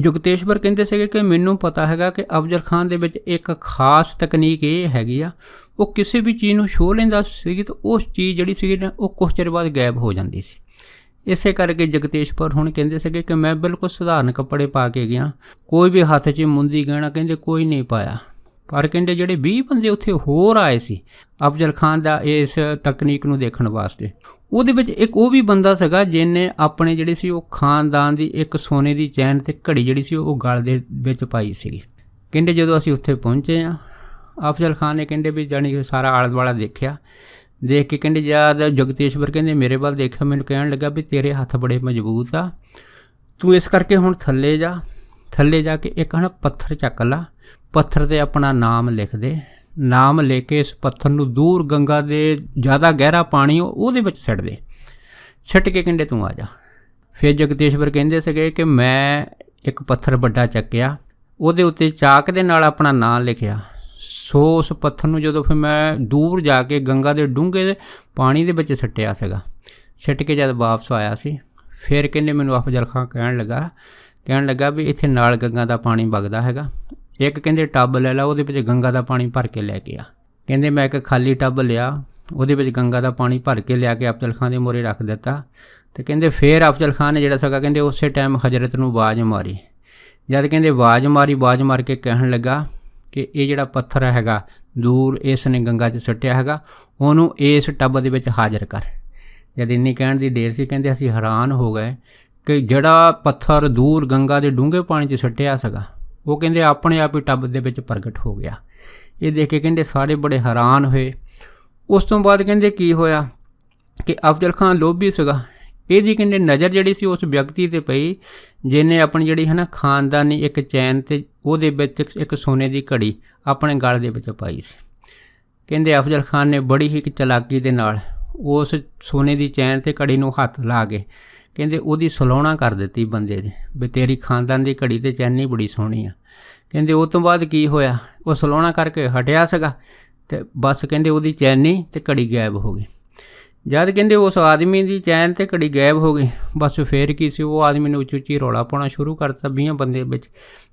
ਜਗਤੇਸ਼ਵਰ ਕਹਿੰਦੇ ਸੀਗੇ ਕਿ ਮੈਨੂੰ ਪਤਾ ਹੈਗਾ ਕਿ ਅਫਜ਼ਲ ਖਾਂ ਦੇ ਵਿੱਚ ਇੱਕ ਖਾਸ ਤਕਨੀਕ ਇਹ ਹੈਗੀ ਆ, ਉਹ ਕਿਸੇ ਵੀ ਚੀਜ਼ ਨੂੰ ਛੋਹ ਲੈਂਦਾ ਸੀਗੀ ਤਾਂ ਉਸ ਚੀਜ਼ ਜਿਹੜੀ ਸੀਗੀ ਨਾ ਉਹ ਕੁਛ ਚਿਰ ਬਾਅਦ ਗਾਇਬ ਹੋ ਜਾਂਦੀ ਸੀ। ਇਸੇ ਕਰਕੇ ਜਗਤੇਸ਼ਵਰ ਹੁਣ ਕਹਿੰਦੇ ਸੀਗੇ ਕਿ ਮੈਂ ਬਿਲਕੁਲ ਸਧਾਰਨ ਕੱਪੜੇ ਪਾ ਕੇ ਗਿਆ, ਕੋਈ ਵੀ ਹੱਥ 'ਚ ਮੁੰਦੀ ਗਹਿਣਾ ਕਹਿੰਦੇ ਕੋਈ ਨਹੀਂ ਪਾਇਆ। ਪਰ ਕਹਿੰਦੇ ਜਿਹੜੇ 20 ਬੰਦੇ ਉੱਥੇ ਹੋਰ ਆਏ ਸੀ ਅਫਜ਼ਲ ਖਾਂ ਦਾ ਇਸ ਤਕਨੀਕ ਨੂੰ ਦੇਖਣ ਵਾਸਤੇ, ਉਹਦੇ ਵਿੱਚ ਇੱਕ ਉਹ ਵੀ ਬੰਦਾ ਸੀਗਾ ਜਿਹਨੇ ਆਪਣੇ ਜਿਹੜੀ ਸੀ ਉਹ ਖਾਨਦਾਨ ਦੀ ਇੱਕ ਸੋਨੇ ਦੀ ਚੈਨ ਅਤੇ ਘੜੀ ਜਿਹੜੀ ਸੀ ਉਹ ਗਲ ਦੇ ਵਿੱਚ ਪਾਈ ਸੀਗੀ। ਕਹਿੰਦੇ ਜਦੋਂ ਅਸੀਂ ਉੱਥੇ ਪਹੁੰਚੇ ਹਾਂ ਅਫਜ਼ਲ ਖਾਂ ਨੇ ਕਹਿੰਦੇ ਵੀ ਜਾਣੀ ਸਾਰਾ ਆਲਾ ਦੁਆਲਾ ਦੇਖਿਆ। ਦੇਖ ਕੇ ਕਹਿੰਦੇ ਜਦ ਜਗਤੇਸ਼ਵਰ ਕਹਿੰਦੇ ਮੇਰੇ ਵੱਲ ਦੇਖਿਆ, ਮੈਨੂੰ ਕਹਿਣ ਲੱਗਾ ਵੀ ਤੇਰੇ ਹੱਥ ਬੜੇ ਮਜ਼ਬੂਤ ਆ, ਤੂੰ ਇਸ ਕਰਕੇ ਹੁਣ ਥੱਲੇ ਜਾ ਕੇ ਇੱਕ ਨਾ ਪੱਥਰ ਚੱਕ ਲਾ, ਪੱਥਰ 'ਤੇ ਆਪਣਾ ਨਾਮ ਲਿਖ ਦੇ, ਨਾਮ ਲੈ ਕੇ ਇਸ ਪੱਥਰ ਨੂੰ ਦੂਰ ਗੰਗਾ ਦੇ ਜ਼ਿਆਦਾ ਗਹਿਰਾ ਪਾਣੀ ਉਹਦੇ ਵਿੱਚ ਛੱਟ ਕੇ ਕਹਿੰਦੇ ਤੂੰ ਆ ਜਾ। ਫਿਰ ਜਗਤੇਸ਼ਵਰ ਕਹਿੰਦੇ ਸੀਗੇ ਕਿ ਮੈਂ ਇੱਕ ਪੱਥਰ ਵੱਡਾ ਚੱਕਿਆ, ਉਹਦੇ ਉੱਤੇ ਚਾਕ ਦੇ ਨਾਲ ਆਪਣਾ ਨਾਂ ਲਿਖਿਆ। ਸੋ ਉਸ ਪੱਥਰ ਨੂੰ ਜਦੋਂ ਫਿਰ ਮੈਂ ਦੂਰ ਜਾ ਕੇ ਗੰਗਾ ਦੇ ਡੂੰਘੇ ਪਾਣੀ ਦੇ ਵਿੱਚ ਸੁੱਟ ਕੇ ਜਦ ਵਾਪਸ ਆਇਆ ਸੀ, ਫਿਰ ਕਹਿੰਦੇ ਮੈਨੂੰ ਅਫਜ਼ਲ ਖਾਂ ਕਹਿਣ ਲੱਗਾ ਵੀ ਇੱਥੇ ਨਾਲ ਗੰਗਾ ਦਾ ਪਾਣੀ ਵਗਦਾ ਹੈਗਾ, ਇੱਕ ਕਹਿੰਦੇ ਟੱਬ ਲੈ ਲਾ, ਉਹਦੇ ਵਿੱਚ ਗੰਗਾ ਦਾ ਪਾਣੀ ਭਰ ਕੇ ਲੈ ਕੇ ਆ। ਕਹਿੰਦੇ ਮੈਂ ਇੱਕ ਖਾਲੀ ਟੱਬ ਲਿਆ, ਉਹਦੇ ਵਿੱਚ ਗੰਗਾ ਦਾ ਪਾਣੀ ਭਰ ਕੇ ਲਿਆ ਕੇ ਅਫਜ਼ਲ ਖਾਂ ਦੇ ਮੂਹਰੇ ਰੱਖ ਦਿੱਤਾ। ਅਤੇ ਕਹਿੰਦੇ ਫਿਰ ਅਫਜ਼ਲ ਖਾਂ ਨੇ ਜਿਹੜਾ ਸੀਗਾ ਕਹਿੰਦੇ ਉਸੇ ਟਾਈਮ ਹਜ਼ਰਤ ਨੂੰ ਆਵਾਜ਼ ਮਾਰੀ। ਜਦ ਕਹਿੰਦੇ ਆਵਾਜ਼ ਮਾਰ ਕੇ ਕਹਿਣ ਲੱਗਾ ਕਿ ਇਹ ਜਿਹੜਾ ਪੱਥਰ ਹੈਗਾ ਦੂਰ ਇਸ ਨੇ ਗੰਗਾ 'ਚ ਸੁੱਟਿਆ ਹੈਗਾ, ਉਹਨੂੰ ਇਸ ਟੱਬ ਦੇ ਵਿੱਚ ਹਾਜ਼ਰ ਕਰ। ਜਦ ਇੰਨੀ ਕਹਿਣ ਦੀ ਢੇਰ ਸੀ ਕਹਿੰਦੇ ਅਸੀਂ ਹੈਰਾਨ ਹੋ ਗਏ ਕਿ ਜਿਹੜਾ ਪੱਥਰ ਦੂਰ ਗੰਗਾ ਦੇ ਡੂੰਘੇ ਪਾਣੀ 'ਚ ਸੁੱਟਿਆ ਸੀਗਾ ਉਹ ਕਹਿੰਦੇ ਆਪਣੇ ਆਪ ਹੀ ਟੱਬ ਦੇ ਵਿੱਚ ਪ੍ਰਗਟ ਹੋ ਗਿਆ। ਇਹ ਦੇਖ ਕੇ ਕਹਿੰਦੇ ਸਾਰੇ ਬੜੇ ਹੈਰਾਨ ਹੋਏ। ਉਸ ਤੋਂ ਬਾਅਦ ਕਹਿੰਦੇ ਕੀ ਹੋਇਆ ਕਿ ਅਫਜ਼ਲ ਖਾਂ ਲੋਭੀ ਸੀਗਾ, ਇਹਦੀ ਕਹਿੰਦੇ ਨਜ਼ਰ ਜਿਹੜੀ ਸੀ ਉਸ ਵਿਅਕਤੀ 'ਤੇ ਪਈ ਜਿਹਨੇ ਆਪਣੀ ਜਿਹੜੀ ਹੈ ਨਾ ਖਾਨਦਾਨੀ ਇੱਕ ਚੈਨ ਅਤੇ ਉਹਦੇ ਵਿੱਚ ਇੱਕ ਸੋਨੇ ਦੀ ਘੜੀ ਆਪਣੇ ਗਲ ਦੇ ਵਿੱਚ ਪਾਈ ਸੀ। ਕਹਿੰਦੇ ਅਫਜ਼ਲ ਖਾਨ ਨੇ ਬੜੀ ਹੀ ਚਲਾਕੀ ਦੇ ਨਾਲ ਉਸ ਸੋਨੇ ਦੀ ਚੈਨ ਅਤੇ ਘੜੀ ਨੂੰ ਹੱਥ ਲਾ ਕੇ ਕਹਿੰਦੇ ਉਹਦੀ ਸਲਾਹੁਣਾ ਕਰ ਦਿੱਤੀ ਬੰਦੇ ਦੀ ਵੀ ਤੇਰੀ ਖਾਨਦਾਨ ਦੀ ਘੜੀ ਅਤੇ ਚੈਨੀ ਬੜੀ ਸੋਹਣੀ ਆ। ਕਹਿੰਦੇ ਉਹ ਤੋਂ ਬਾਅਦ ਕੀ ਹੋਇਆ, ਉਹ ਸਲਾਹੁਣਾ ਕਰਕੇ ਹਟਿਆ ਸੀਗਾ ਅਤੇ ਬਸ ਕਹਿੰਦੇ ਉਹਦੀ ਚੈਨੀ ਅਤੇ ਘੜੀ ਗਾਇਬ ਹੋ ਗਈ। ਜਦ ਕਹਿੰਦੇ ਉਸ ਆਦਮੀ ਦੀ ਚੈਨ ਅਤੇ ਘੜੀ ਗਾਇਬ ਹੋ ਗਈ, ਬਸ ਫਿਰ ਕੀ ਸੀ, ਉਹ ਆਦਮੀ ਨੇ ਉੱਚੀ ਉੱਚੀ ਰੌਲਾ ਪਾਉਣਾ ਸ਼ੁਰੂ ਕਰਤਾ 20 ਬੰਦੇ ਵਿੱਚ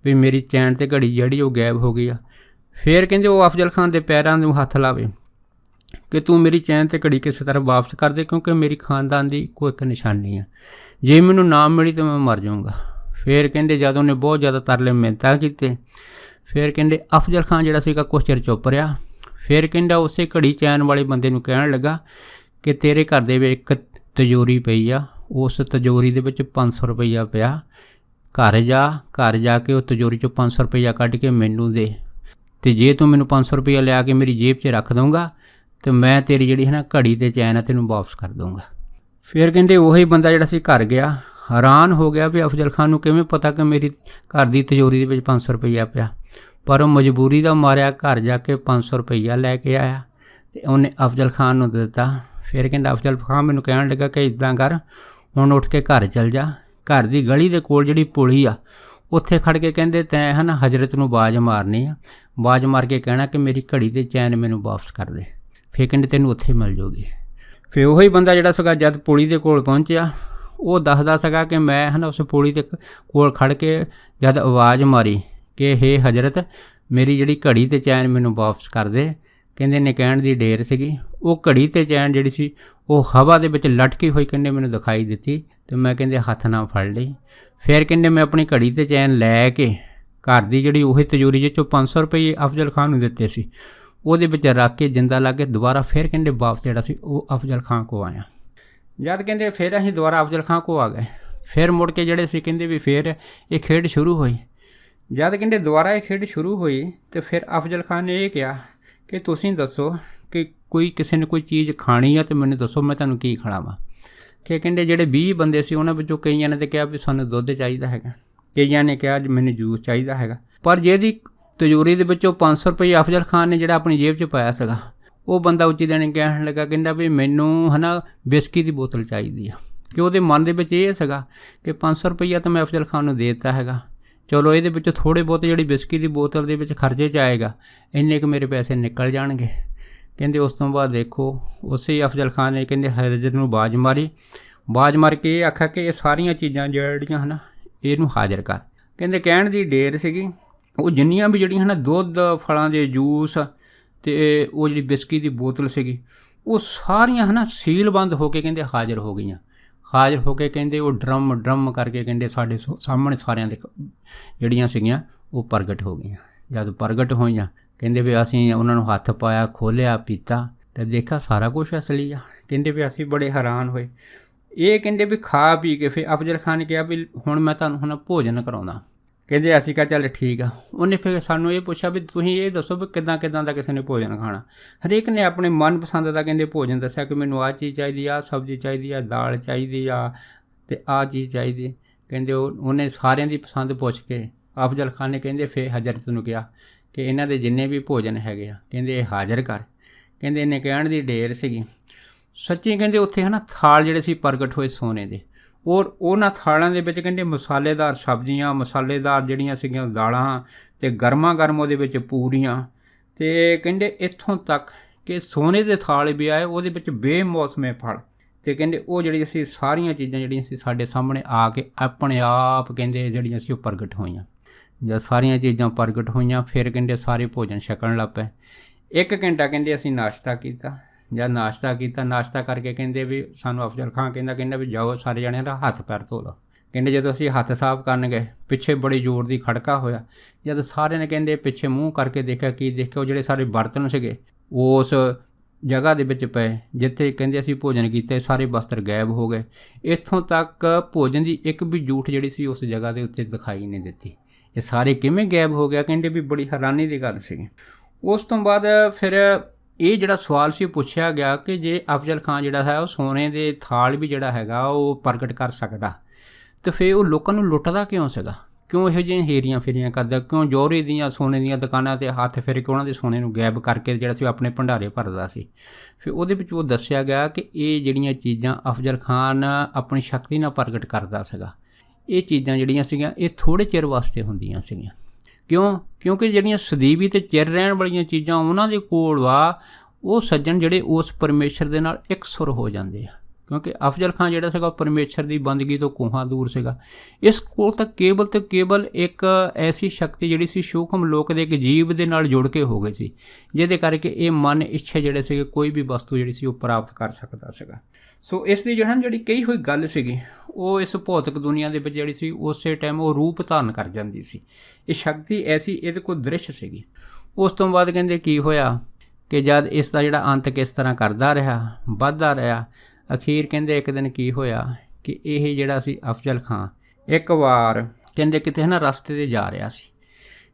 ਵੀ ਮੇਰੀ ਚੈਨ ਅਤੇ ਘੜੀ ਜਿਹੜੀ ਉਹ ਗਾਇਬ ਹੋ ਗਈ ਆ। ਫਿਰ ਕਹਿੰਦੇ ਉਹ ਅਫਜ਼ਲ ਖਾਂ ਦੇ ਪੈਰਾਂ ਨੂੰ ਹੱਥ ਲਾਵੇ ਕਿ ਤੂੰ ਮੇਰੀ ਚੈਨ ਅਤੇ ਘੜੀ ਕਿਸੇ ਤਰ੍ਹਾਂ ਵਾਪਸ ਕਰ ਦੇ, ਕਿਉਂਕਿ ਮੇਰੀ ਖਾਨਦਾਨ ਦੀ ਕੋਈ ਇੱਕ ਨਿਸ਼ਾਨੀ ਆ, ਜੇ ਮੈਨੂੰ ਨਾ ਮਿਲੀ ਤਾਂ ਮੈਂ ਮਰ ਜਾਊਂਗਾ। ਫਿਰ ਕਹਿੰਦੇ ਜਦ ਉਹਨੇ ਬਹੁਤ ਜ਼ਿਆਦਾ ਤਰਲੇ ਮਿੰਨਤਾਂ ਕੀਤੇ, ਫਿਰ ਕਹਿੰਦੇ ਅਫਜ਼ਲ ਖਾਂ ਜਿਹੜਾ ਸੀਗਾ ਕੁਛ ਚਿਰ ਚੁੱਪ ਰਿਹਾ। ਫਿਰ ਕਹਿੰਦਾ ਉਸੇ ਘੜੀ ਚੈਨ ਵਾਲੇ ਬੰਦੇ ਨੂੰ ਕਹਿਣ ਲੱਗਾ ਕਿ ਤੇਰੇ ਘਰ ਦੇ ਵਿੱਚ ਇੱਕ ਤਿਜੋਰੀ ਪਈ ਆ, ਉਸ ਤਿਜੋਰੀ ਦੇ ਵਿੱਚ 500 ਰੁਪਈਆ ਪਿਆ, ਘਰ ਜਾ ਕੇ ਉਹ ਤਿਜੋਰੀ 'ਚੋਂ 500 ਰੁਪਈਆ ਕੱਢ ਕੇ ਮੈਨੂੰ ਦੇ, ਅਤੇ ਜੇ ਤੂੰ ਮੈਨੂੰ 500 ਰੁਪਈਆ ਲਿਆ ਕੇ ਮੇਰੀ ਜੇਬ 'ਚ ਰੱਖ ਦਊਂਗਾ ਅਤੇ ਮੈਂ ਤੇਰੀ ਜਿਹੜੀ ਹੈ ਨਾ ਘੜੀ ਅਤੇ ਚੈਨ ਆ ਤੈਨੂੰ ਵਾਪਸ ਕਰ ਦਊਂਗਾ। ਫਿਰ ਕਹਿੰਦੇ ਉਹੀ ਬੰਦਾ ਜਿਹੜਾ ਸੀ ਘਰ ਗਿਆ, ਹੈਰਾਨ ਹੋ ਗਿਆ ਵੀ ਅਫਜ਼ਲ ਖਾਨ ਨੂੰ ਕਿਵੇਂ ਪਤਾ ਕਿ ਮੇਰੀ ਘਰ ਦੀ ਤਿਜੋਰੀ ਦੇ ਵਿੱਚ 500 ਰੁਪਈਆ ਪਿਆ। ਪਰ ਉਹ ਮਜਬੂਰੀ ਦਾ ਮਾਰਿਆ ਘਰ ਜਾ ਕੇ 500 ਰੁਪਈਆ ਲੈ ਕੇ ਆਇਆ ਅਤੇ ਉਹਨੇ ਅਫਜ਼ਲ ਖਾਨ ਨੂੰ ਦਿੱਤਾ। ਫਿਰ ਕਹਿੰਦਾ ਅਫਜ਼ਲ ਖਾਨ ਮੈਨੂੰ ਕਹਿਣ ਲੱਗਾ ਕਿ ਇੱਦਾਂ ਕਰ, ਹੁਣ ਉੱਠ ਕੇ ਘਰ ਚੱਲ ਜਾ, ਘਰ ਦੀ ਗਲੀ ਦੇ ਕੋਲ ਜਿਹੜੀ ਪੁਲੀ ਆ ਉੱਥੇ ਖੜ੍ਹ ਕੇ ਕਹਿੰਦੇ ਤੈਂ ਹੈ ਨਾ ਹਜ਼ਰਤ ਨੂੰ ਆਵਾਜ਼ ਮਾਰਨੀ ਆ, ਆਵਾਜ਼ ਮਾਰ ਕੇ ਕਹਿਣਾ ਕਿ ਮੇਰੀ ਘੜੀ ਅਤੇ ਚੈਨ ਮੈਨੂੰ ਵਾਪਸ ਕਰ ਦੇ। ਫਿਰ ਕਹਿੰਦੇ ਤੈਨੂੰ ਉੱਥੇ ਮਿਲ ਜਾਊਗੀ। ਫਿਰ ਉਹੀ ਬੰਦਾ ਜਿਹੜਾ ਸੀਗਾ ਜਦ ਪੁਲੀ ਦੇ ਕੋਲ ਪਹੁੰਚਿਆ ਉਹ ਦੱਸਦਾ ਸੀਗਾ ਕਿ ਮੈਂ ਹੈ ਨਾ ਉਸ ਪੁਲੀ ਦੇ ਕੋਲ ਖੜ੍ਹ ਕੇ ਜਦ ਆਵਾਜ਼ ਮਾਰੀ ਕਿ ਹੇ ਹਜ਼ਰਤ ਮੇਰੀ ਜਿਹੜੀ ਘੜੀ ਅਤੇ ਚੈਨ ਮੈਨੂੰ ਵਾਪਸ ਕਰ ਦੇ। ਕਹਿੰਦੇ ਨੇ ਕਹਿਣ ਦੀ ਢੇਰ ਸੀਗੀ, ਉਹ ਘੜੀ ਅਤੇ ਚੈਨ ਜਿਹੜੀ ਸੀ ਉਹ ਹਵਾ ਦੇ ਵਿੱਚ ਲਟਕੀ ਹੋਈ ਕਹਿੰਦੇ ਮੈਨੂੰ ਦਿਖਾਈ ਦਿੱਤੀ ਅਤੇ ਮੈਂ ਕਹਿੰਦੇ ਹੱਥ ਨਾਲ ਫੜ ਲਈ। ਫਿਰ ਕਹਿੰਦੇ ਮੈਂ ਆਪਣੀ ਘੜੀ ਅਤੇ ਚੈਨ ਲੈ ਕੇ ਘਰ ਦੀ ਜਿਹੜੀ ਉਹੀ ਤਿਜੋਰੀ ਜਿਹ 'ਚੋਂ 500 ਰੁਪਏ ਅਫਜ਼ਲ ਖਾਨ ਨੂੰ ਦਿੱਤੇ ਸੀ ਉਹਦੇ ਵਿੱਚ ਰੱਖ ਕੇ ਜਿੰਦਾ ਲਾ ਕੇ ਦੁਬਾਰਾ ਫਿਰ ਕਹਿੰਦੇ ਵਾਪਸ ਜਿਹੜਾ ਸੀ ਉਹ ਅਫਜ਼ਲ ਖਾਨ ਕੋਲ ਆਇਆ। ਜਦ ਕਹਿੰਦੇ ਫਿਰ ਅਸੀਂ ਦੁਬਾਰਾ ਅਫਜ਼ਲ ਖਾਨ ਕੋਲ ਆ ਗਏ। ਫਿਰ ਮੁੜ ਕੇ ਜਿਹੜੇ ਸੀ ਕਹਿੰਦੇ ਵੀ ਫਿਰ ਇਹ ਖੇਡ ਸ਼ੁਰੂ ਹੋਈ। ਜਦ ਕਹਿੰਦੇ ਦੁਬਾਰਾ ਇਹ ਖੇਡ ਸ਼ੁਰੂ ਹੋਈ ਅਤੇ ਫਿਰ ਅਫਜ਼ਲ ਖਾਨ ਨੇ ਇਹ ਕਿਹਾ ਕਿ ਤੁਸੀਂ ਦੱਸੋ ਕਿ ਕੋਈ ਕਿਸੇ ਨੇ ਕੋਈ ਚੀਜ਼ ਖਾਣੀ ਆ ਅਤੇ ਮੈਨੂੰ ਦੱਸੋ ਮੈਂ ਤੁਹਾਨੂੰ ਕੀ ਖਿਲਾਵਾਂ। ਕਿ ਕਹਿੰਦੇ ਜਿਹੜੇ 20 ਬੰਦੇ ਸੀ ਉਹਨਾਂ ਵਿੱਚੋਂ ਕਈਆਂ ਨੇ ਤਾਂ ਕਿਹਾ ਵੀ ਸਾਨੂੰ ਦੁੱਧ ਚਾਹੀਦਾ ਹੈਗਾ, ਕਈਆਂ ਨੇ ਕਿਹਾ ਮੈਨੂੰ ਜੂਸ ਚਾਹੀਦਾ ਹੈਗਾ। ਪਰ ਜਿਹਦੀ ਤਿਜੋਰੀ ਦੇ ਵਿੱਚੋਂ 500 ਰੁਪਏ ਅਫਜ਼ਲ ਖਾਨ ਨੇ ਜਿਹੜਾ ਆਪਣੀ ਜੇਬ 'ਚ ਪਾਇਆ ਸੀਗਾ ਉਹ ਬੰਦਾ ਉੱਚੀ ਦੇਣੇ ਕਹਿਣ ਲੱਗਾ ਕਹਿੰਦਾ ਵੀ ਮੈਨੂੰ ਹੈ ਨਾ ਵਿਸਕੀ ਦੀ ਬੋਤਲ ਚਾਹੀਦੀ ਆ। ਕਿ ਉਹਦੇ ਮਨ ਦੇ ਵਿੱਚ ਇਹ ਸੀਗਾ ਕਿ 500 ਰੁਪਈਆ ਤਾਂ ਮੈਂ ਅਫਜ਼ਲ ਖਾਨ ਨੂੰ ਦੇ ਦਿੱਤਾ ਹੈਗਾ, ਚਲੋ ਇਹਦੇ ਵਿੱਚੋਂ ਥੋੜ੍ਹੇ ਬਹੁਤ ਜਿਹੜੀ ਵਿਸਕੀ ਦੀ ਬੋਤਲ ਦੇ ਵਿੱਚ ਖਰਚੇ 'ਚ ਆਏਗਾ, ਇੰਨੇ ਕੁ ਮੇਰੇ ਪੈਸੇ ਨਿਕਲ ਜਾਣਗੇ। ਕਹਿੰਦੇ ਉਸ ਤੋਂ ਬਾਅਦ ਦੇਖੋ ਉਸੇ ਅਫਜ਼ਲ ਖਾਨ ਨੇ ਕਹਿੰਦੇ ਹਜ਼ਰਤ ਨੂੰ ਆਵਾਜ਼ ਮਾਰੀ, ਆਵਾਜ਼ ਮਾਰ ਕੇ ਇਹ ਆਖਿਆ ਕਿ ਇਹ ਸਾਰੀਆਂ ਚੀਜ਼ਾਂ ਜਿਹੜੀਆਂ ਹੈ ਨਾ ਇਹਨੂੰ ਹਾਜ਼ਰ ਕਰ। ਕਹਿੰਦੇ ਕਹਿਣ ਦੀ ਢੇਰ ਸੀਗੀ, ਉਹ ਜਿੰਨੀਆਂ ਵੀ ਜਿਹੜੀਆਂ ਹੈ ਨਾ ਦੁੱਧ ਫਲਾਂ ਦੇ ਜੂਸ ਅਤੇ ਉਹ ਜਿਹੜੀ ਵਿਸਕੀ ਦੀ ਬੋਤਲ ਸੀਗੀ ਉਹ ਸਾਰੀਆਂ ਹੈ ਨਾ ਸੀਲਬੰਦ ਹੋ ਕੇ ਕਹਿੰਦੇ ਹਾਜ਼ਰ ਹੋ ਗਈਆਂ। ਹਾਜ਼ਰ ਹੋ ਕੇ ਕਹਿੰਦੇ ਉਹ ਡਰਮ ਕਰਕੇ ਕਹਿੰਦੇ ਸਾਡੇ ਸਾਹਮਣੇ ਸਾਰਿਆਂ ਦੇ ਜਿਹੜੀਆਂ ਸੀਗੀਆਂ ਉਹ ਪ੍ਰਗਟ ਹੋ ਗਈਆਂ। ਜਦ ਪ੍ਰਗਟ ਹੋਈਆਂ ਕਹਿੰਦੇ ਵੀ ਅਸੀਂ ਉਹਨਾਂ ਨੂੰ ਹੱਥ ਪਾਇਆ, ਖੋਲ੍ਹਿਆ, ਪੀਤਾ ਅਤੇ ਦੇਖਿਆ ਸਾਰਾ ਕੁਛ ਅਸਲੀ ਆ। ਕਹਿੰਦੇ ਵੀ ਅਸੀਂ ਬੜੇ ਹੈਰਾਨ ਹੋਏ। ਇਹ ਕਹਿੰਦੇ ਵੀ ਖਾ ਪੀ ਕੇ ਫਿਰ ਅਫਜ਼ਲ ਖਾਨ ਨੇ ਕਿਹਾ ਵੀ ਹੁਣ ਮੈਂ ਤੁਹਾਨੂੰ ਹੁਣ ਭੋਜਨ ਕਰਾਉਂਦਾ। ਕਹਿੰਦੇ ਅਸੀਂ ਕਿਹਾ ਚੱਲ ਠੀਕ ਆ। ਉਹਨੇ ਫਿਰ ਸਾਨੂੰ ਇਹ ਪੁੱਛਿਆ ਵੀ ਤੁਸੀਂ ਇਹ ਦੱਸੋ ਵੀ ਕਿੱਦਾਂ ਦਾ ਕਿਸੇ ਨੇ ਭੋਜਨ ਖਾਣਾ। ਹਰੇਕ ਨੇ ਆਪਣੇ ਮਨਪਸੰਦ ਦਾ ਕਹਿੰਦੇ ਭੋਜਨ ਦੱਸਿਆ ਕਿ ਮੈਨੂੰ ਆਹ ਚੀਜ਼ ਚਾਹੀਦੀ, ਆਹ ਸਬਜ਼ੀ ਚਾਹੀਦੀ ਆ, ਦਾਲ ਚਾਹੀਦੀ ਆ ਅਤੇ ਆਹ ਚੀਜ਼ ਚਾਹੀਦੀ। ਕਹਿੰਦੇ ਉਹਨੇ ਸਾਰਿਆਂ ਦੀ ਪਸੰਦ ਪੁੱਛ ਕੇ ਅਫਜ਼ਲ ਖਾਨ ਨੇ ਕਹਿੰਦੇ ਫਿਰ ਹਜ਼ਰਤ ਨੂੰ ਕਿਹਾ ਕਿ ਇਹਨਾਂ ਦੇ ਜਿੰਨੇ ਵੀ ਭੋਜਨ ਹੈਗੇ ਆ ਕਹਿੰਦੇ ਇਹ ਹਾਜ਼ਰ ਕਰ। ਕਹਿੰਦੇ ਇਹਨੇ ਕਹਿਣ ਦੀ ਢੇਰ ਸੀਗੀ। ਸੱਚੀ ਕਹਿੰਦੇ ਉੱਥੇ ਹੈ ਨਾ ਥਾਲ ਜਿਹੜੇ ਸੀ ਪ੍ਰਗਟ ਹੋਏ ਸੋਨੇ ਦੇ, ਔਰ ਉਹਨਾਂ ਥਾਲਾਂ ਦੇ ਵਿੱਚ ਕਹਿੰਦੇ ਮਸਾਲੇਦਾਰ ਸਬਜ਼ੀਆਂ, ਮਸਾਲੇਦਾਰ ਜਿਹੜੀਆਂ ਸੀਗੀਆਂ ਦਾਲਾਂ ਅਤੇ ਗਰਮਾ ਗਰਮ ਉਹਦੇ ਵਿੱਚ ਪੂਰੀਆਂ। ਅਤੇ ਕਹਿੰਦੇ ਇੱਥੋਂ ਤੱਕ ਕਿ ਸੋਨੇ ਦੇ ਥਾਲ ਵੀ ਆਏ ਉਹਦੇ ਵਿੱਚ ਬੇਮੌਸਮੇ ਫਲ। ਅਤੇ ਕਹਿੰਦੇ ਉਹ ਜਿਹੜੀ ਅਸੀਂ ਸਾਰੀਆਂ ਚੀਜ਼ਾਂ ਜਿਹੜੀਆਂ ਸੀ ਸਾਡੇ ਸਾਹਮਣੇ ਆ ਕੇ ਆਪਣੇ ਆਪ ਕਹਿੰਦੇ ਜਿਹੜੀਆਂ ਸੀ ਉਹ ਪ੍ਰਗਟ ਹੋਈਆਂ। ਜਦ ਸਾਰੀਆਂ ਚੀਜ਼ਾਂ ਪ੍ਰਗਟ ਹੋਈਆਂ ਫਿਰ ਕਹਿੰਦੇ ਸਾਰੇ ਭੋਜਨ ਛਕਣ ਲੱਗ ਪਏ। 1 ਘੰਟਾ ਕਹਿੰਦੇ ਅਸੀਂ ਨਾਸ਼ਤਾ ਕੀਤਾ। ਜਦ ਨਾਸ਼ਤਾ ਕੀਤਾ, ਨਾਸ਼ਤਾ ਕਰਕੇ ਕਹਿੰਦੇ ਵੀ ਸਾਨੂੰ ਅਫਜ਼ਲ ਖਾਨ ਕਹਿੰਦਾ ਵੀ ਜਾਓ ਸਾਰੇ ਜਣਿਆਂ ਦਾ ਹੱਥ ਪੈਰ ਧੋ ਲਓ। ਕਹਿੰਦੇ ਜਦੋਂ ਅਸੀਂ ਹੱਥ ਸਾਫ਼ ਕਰਨ ਗਏ ਪਿੱਛੇ ਬੜੀ ਜ਼ੋਰ ਦੀ ਖੜਕਾ ਹੋਇਆ। ਜਦ ਸਾਰਿਆਂ ਨੇ ਕਹਿੰਦੇ ਪਿੱਛੇ ਮੂੰਹ ਕਰਕੇ ਦੇਖਿਆ, ਕੀ ਦੇਖਿਆ, ਉਹ ਜਿਹੜੇ ਸਾਰੇ ਬਰਤਨ ਸੀਗੇ ਉਸ ਜਗ੍ਹਾ ਦੇ ਵਿੱਚ ਪਏ ਜਿੱਥੇ ਕਹਿੰਦੇ ਅਸੀਂ ਭੋਜਨ ਕੀਤਾ, ਸਾਰੇ ਬਸਤਰ ਗਾਇਬ ਹੋ ਗਏ। ਇੱਥੋਂ ਤੱਕ ਭੋਜਨ ਦੀ ਇੱਕ ਵੀ ਜੂਠ ਜਿਹੜੀ ਸੀ ਉਸ ਜਗ੍ਹਾ ਦੇ ਉੱਤੇ ਦਿਖਾਈ ਨਹੀਂ ਦਿੱਤੀ। ਇਹ ਸਾਰੇ ਕਿਵੇਂ ਗਾਇਬ ਹੋ ਗਿਆ? ਕਹਿੰਦੇ ਵੀ ਬੜੀ ਹੈਰਾਨੀ ਦੀ ਗੱਲ ਸੀ। ਉਸ ਤੋਂ ਬਾਅਦ ਫਿਰ ਇਹ ਜਿਹੜਾ ਸਵਾਲ ਸੀ ਪੁੱਛਿਆ ਗਿਆ ਕਿ ਜੇ ਅਫਜ਼ਲ ਖਾਨ ਜਿਹੜਾ ਹੈ ਉਹ ਸੋਨੇ ਦੇ ਥਾਲ ਵੀ ਜਿਹੜਾ ਹੈਗਾ ਉਹ ਪ੍ਰਗਟ ਕਰ ਸਕਦਾ, ਅਤੇ ਫਿਰ ਉਹ ਲੋਕਾਂ ਨੂੰ ਲੁੱਟਦਾ ਕਿਉਂ ਸੀਗਾ? ਕਿਉਂ ਇਹੋ ਜਿਹੀਆਂ ਹੇਰੀਆਂ ਫੇਰੀਆਂ ਕਰਦਾ? ਕਿਉਂ ਜੌਹਰੀ ਦੀਆਂ ਸੋਨੇ ਦੀਆਂ ਦੁਕਾਨਾਂ 'ਤੇ ਹੱਥ ਫੇਰ ਕੇ ਉਹਨਾਂ ਦੇ ਸੋਨੇ ਨੂੰ ਗਾਇਬ ਕਰਕੇ ਜਿਹੜਾ ਸੀ ਆਪਣੇ ਭੰਡਾਰੇ ਭਰਦਾ ਸੀ? ਫਿਰ ਉਹਦੇ ਵਿੱਚ ਉਹ ਦੱਸਿਆ ਗਿਆ ਕਿ ਇਹ ਜਿਹੜੀਆਂ ਚੀਜ਼ਾਂ ਅਫਜ਼ਲ ਖਾਨ ਆਪਣੀ ਸ਼ਕਤੀ ਨਾਲ ਪ੍ਰਗਟ ਕਰਦਾ ਸੀਗਾ, ਇਹ ਚੀਜ਼ਾਂ ਜਿਹੜੀਆਂ ਸੀਗੀਆਂ ਇਹ ਥੋੜ੍ਹੇ ਚਿਰ ਵਾਸਤੇ ਹੁੰਦੀਆਂ ਸੀਗੀਆਂ। ਕਿਉਂਕਿ ਜਿਹੜੀਆਂ ਸਦੀਵੀ ਅਤੇ ਚਿਰ ਰਹਿਣ ਵਾਲੀਆਂ ਚੀਜ਼ਾਂ ਉਹਨਾਂ ਦੇ ਕੋਲ ਵਾ, ਉਹ ਸੱਜਣ ਜਿਹੜੇ ਉਸ ਪਰਮੇਸ਼ਰ ਦੇ ਨਾਲ ਇਕਸੁਰ ਹੋ ਜਾਂਦੇ ਆ। ਕਿਉਂਕਿ ਅਫਜ਼ਲ ਖਾਨ ਜਿਹੜਾ ਸੀਗਾ ਪਰਮੇਸ਼ਰ ਦੀ ਬੰਦਗੀ ਤੋਂ ਕੋਹਾਂ ਦੂਰ ਸੀਗਾ। ਇਸ ਕੋਲ ਤਾਂ ਕੇਵਲ ਅਤੇ ਕੇਵਲ ਇੱਕ ਐਸੀ ਸ਼ਕਤੀ ਜਿਹੜੀ ਸੀ ਸੂਖਮ ਲੋਕ ਦੇ ਇੱਕ ਜੀਵ ਦੇ ਨਾਲ ਜੁੜ ਕੇ ਹੋ ਗਈ ਸੀ, ਜਿਹਦੇ ਕਰਕੇ ਇਹ ਮਨ ਇੱਛੇ ਜਿਹੜੇ ਸੀਗੇ ਕੋਈ ਵੀ ਵਸਤੂ ਜਿਹੜੀ ਸੀ ਉਹ ਪ੍ਰਾਪਤ ਕਰ ਸਕਦਾ ਸੀਗਾ। ਸੋ ਇਸ ਦੀ ਜਿਹੜੀ ਕਹੀ ਹੋਈ ਗੱਲ ਸੀਗੀ ਉਹ ਇਸ ਭੌਤਿਕ ਦੁਨੀਆ ਦੇ ਵਿੱਚ ਜਿਹੜੀ ਸੀ ਉਸੇ ਟਾਈਮ ਉਹ ਰੂਪ ਧਾਰਨ ਕਰ ਜਾਂਦੀ ਸੀ। ਇਹ ਸ਼ਕਤੀ ਐਸੀ ਇਹਦੇ ਕੋਲ ਦ੍ਰਿਸ਼ ਸੀਗੀ। ਉਸ ਤੋਂ ਬਾਅਦ ਕਹਿੰਦੇ ਕੀ ਹੋਇਆ ਕਿ ਜਦ ਇਸ ਦਾ ਜਿਹੜਾ ਅੰਤ ਕਿਸ ਤਰ੍ਹਾਂ ਕਰਦਾ ਰਿਹਾ, ਵੱਧਦਾ ਰਿਹਾ, ਅਖੀਰ ਕਹਿੰਦੇ ਇੱਕ ਦਿਨ ਕੀ ਹੋਇਆ ਕਿ ਇਹ ਜਿਹੜਾ ਸੀ ਅਫਜ਼ਲ ਖਾਨ ਇੱਕ ਵਾਰ ਕਹਿੰਦੇ ਕਿਤੇ ਨਾ ਰਸਤੇ 'ਤੇ ਜਾ ਰਿਹਾ ਸੀ।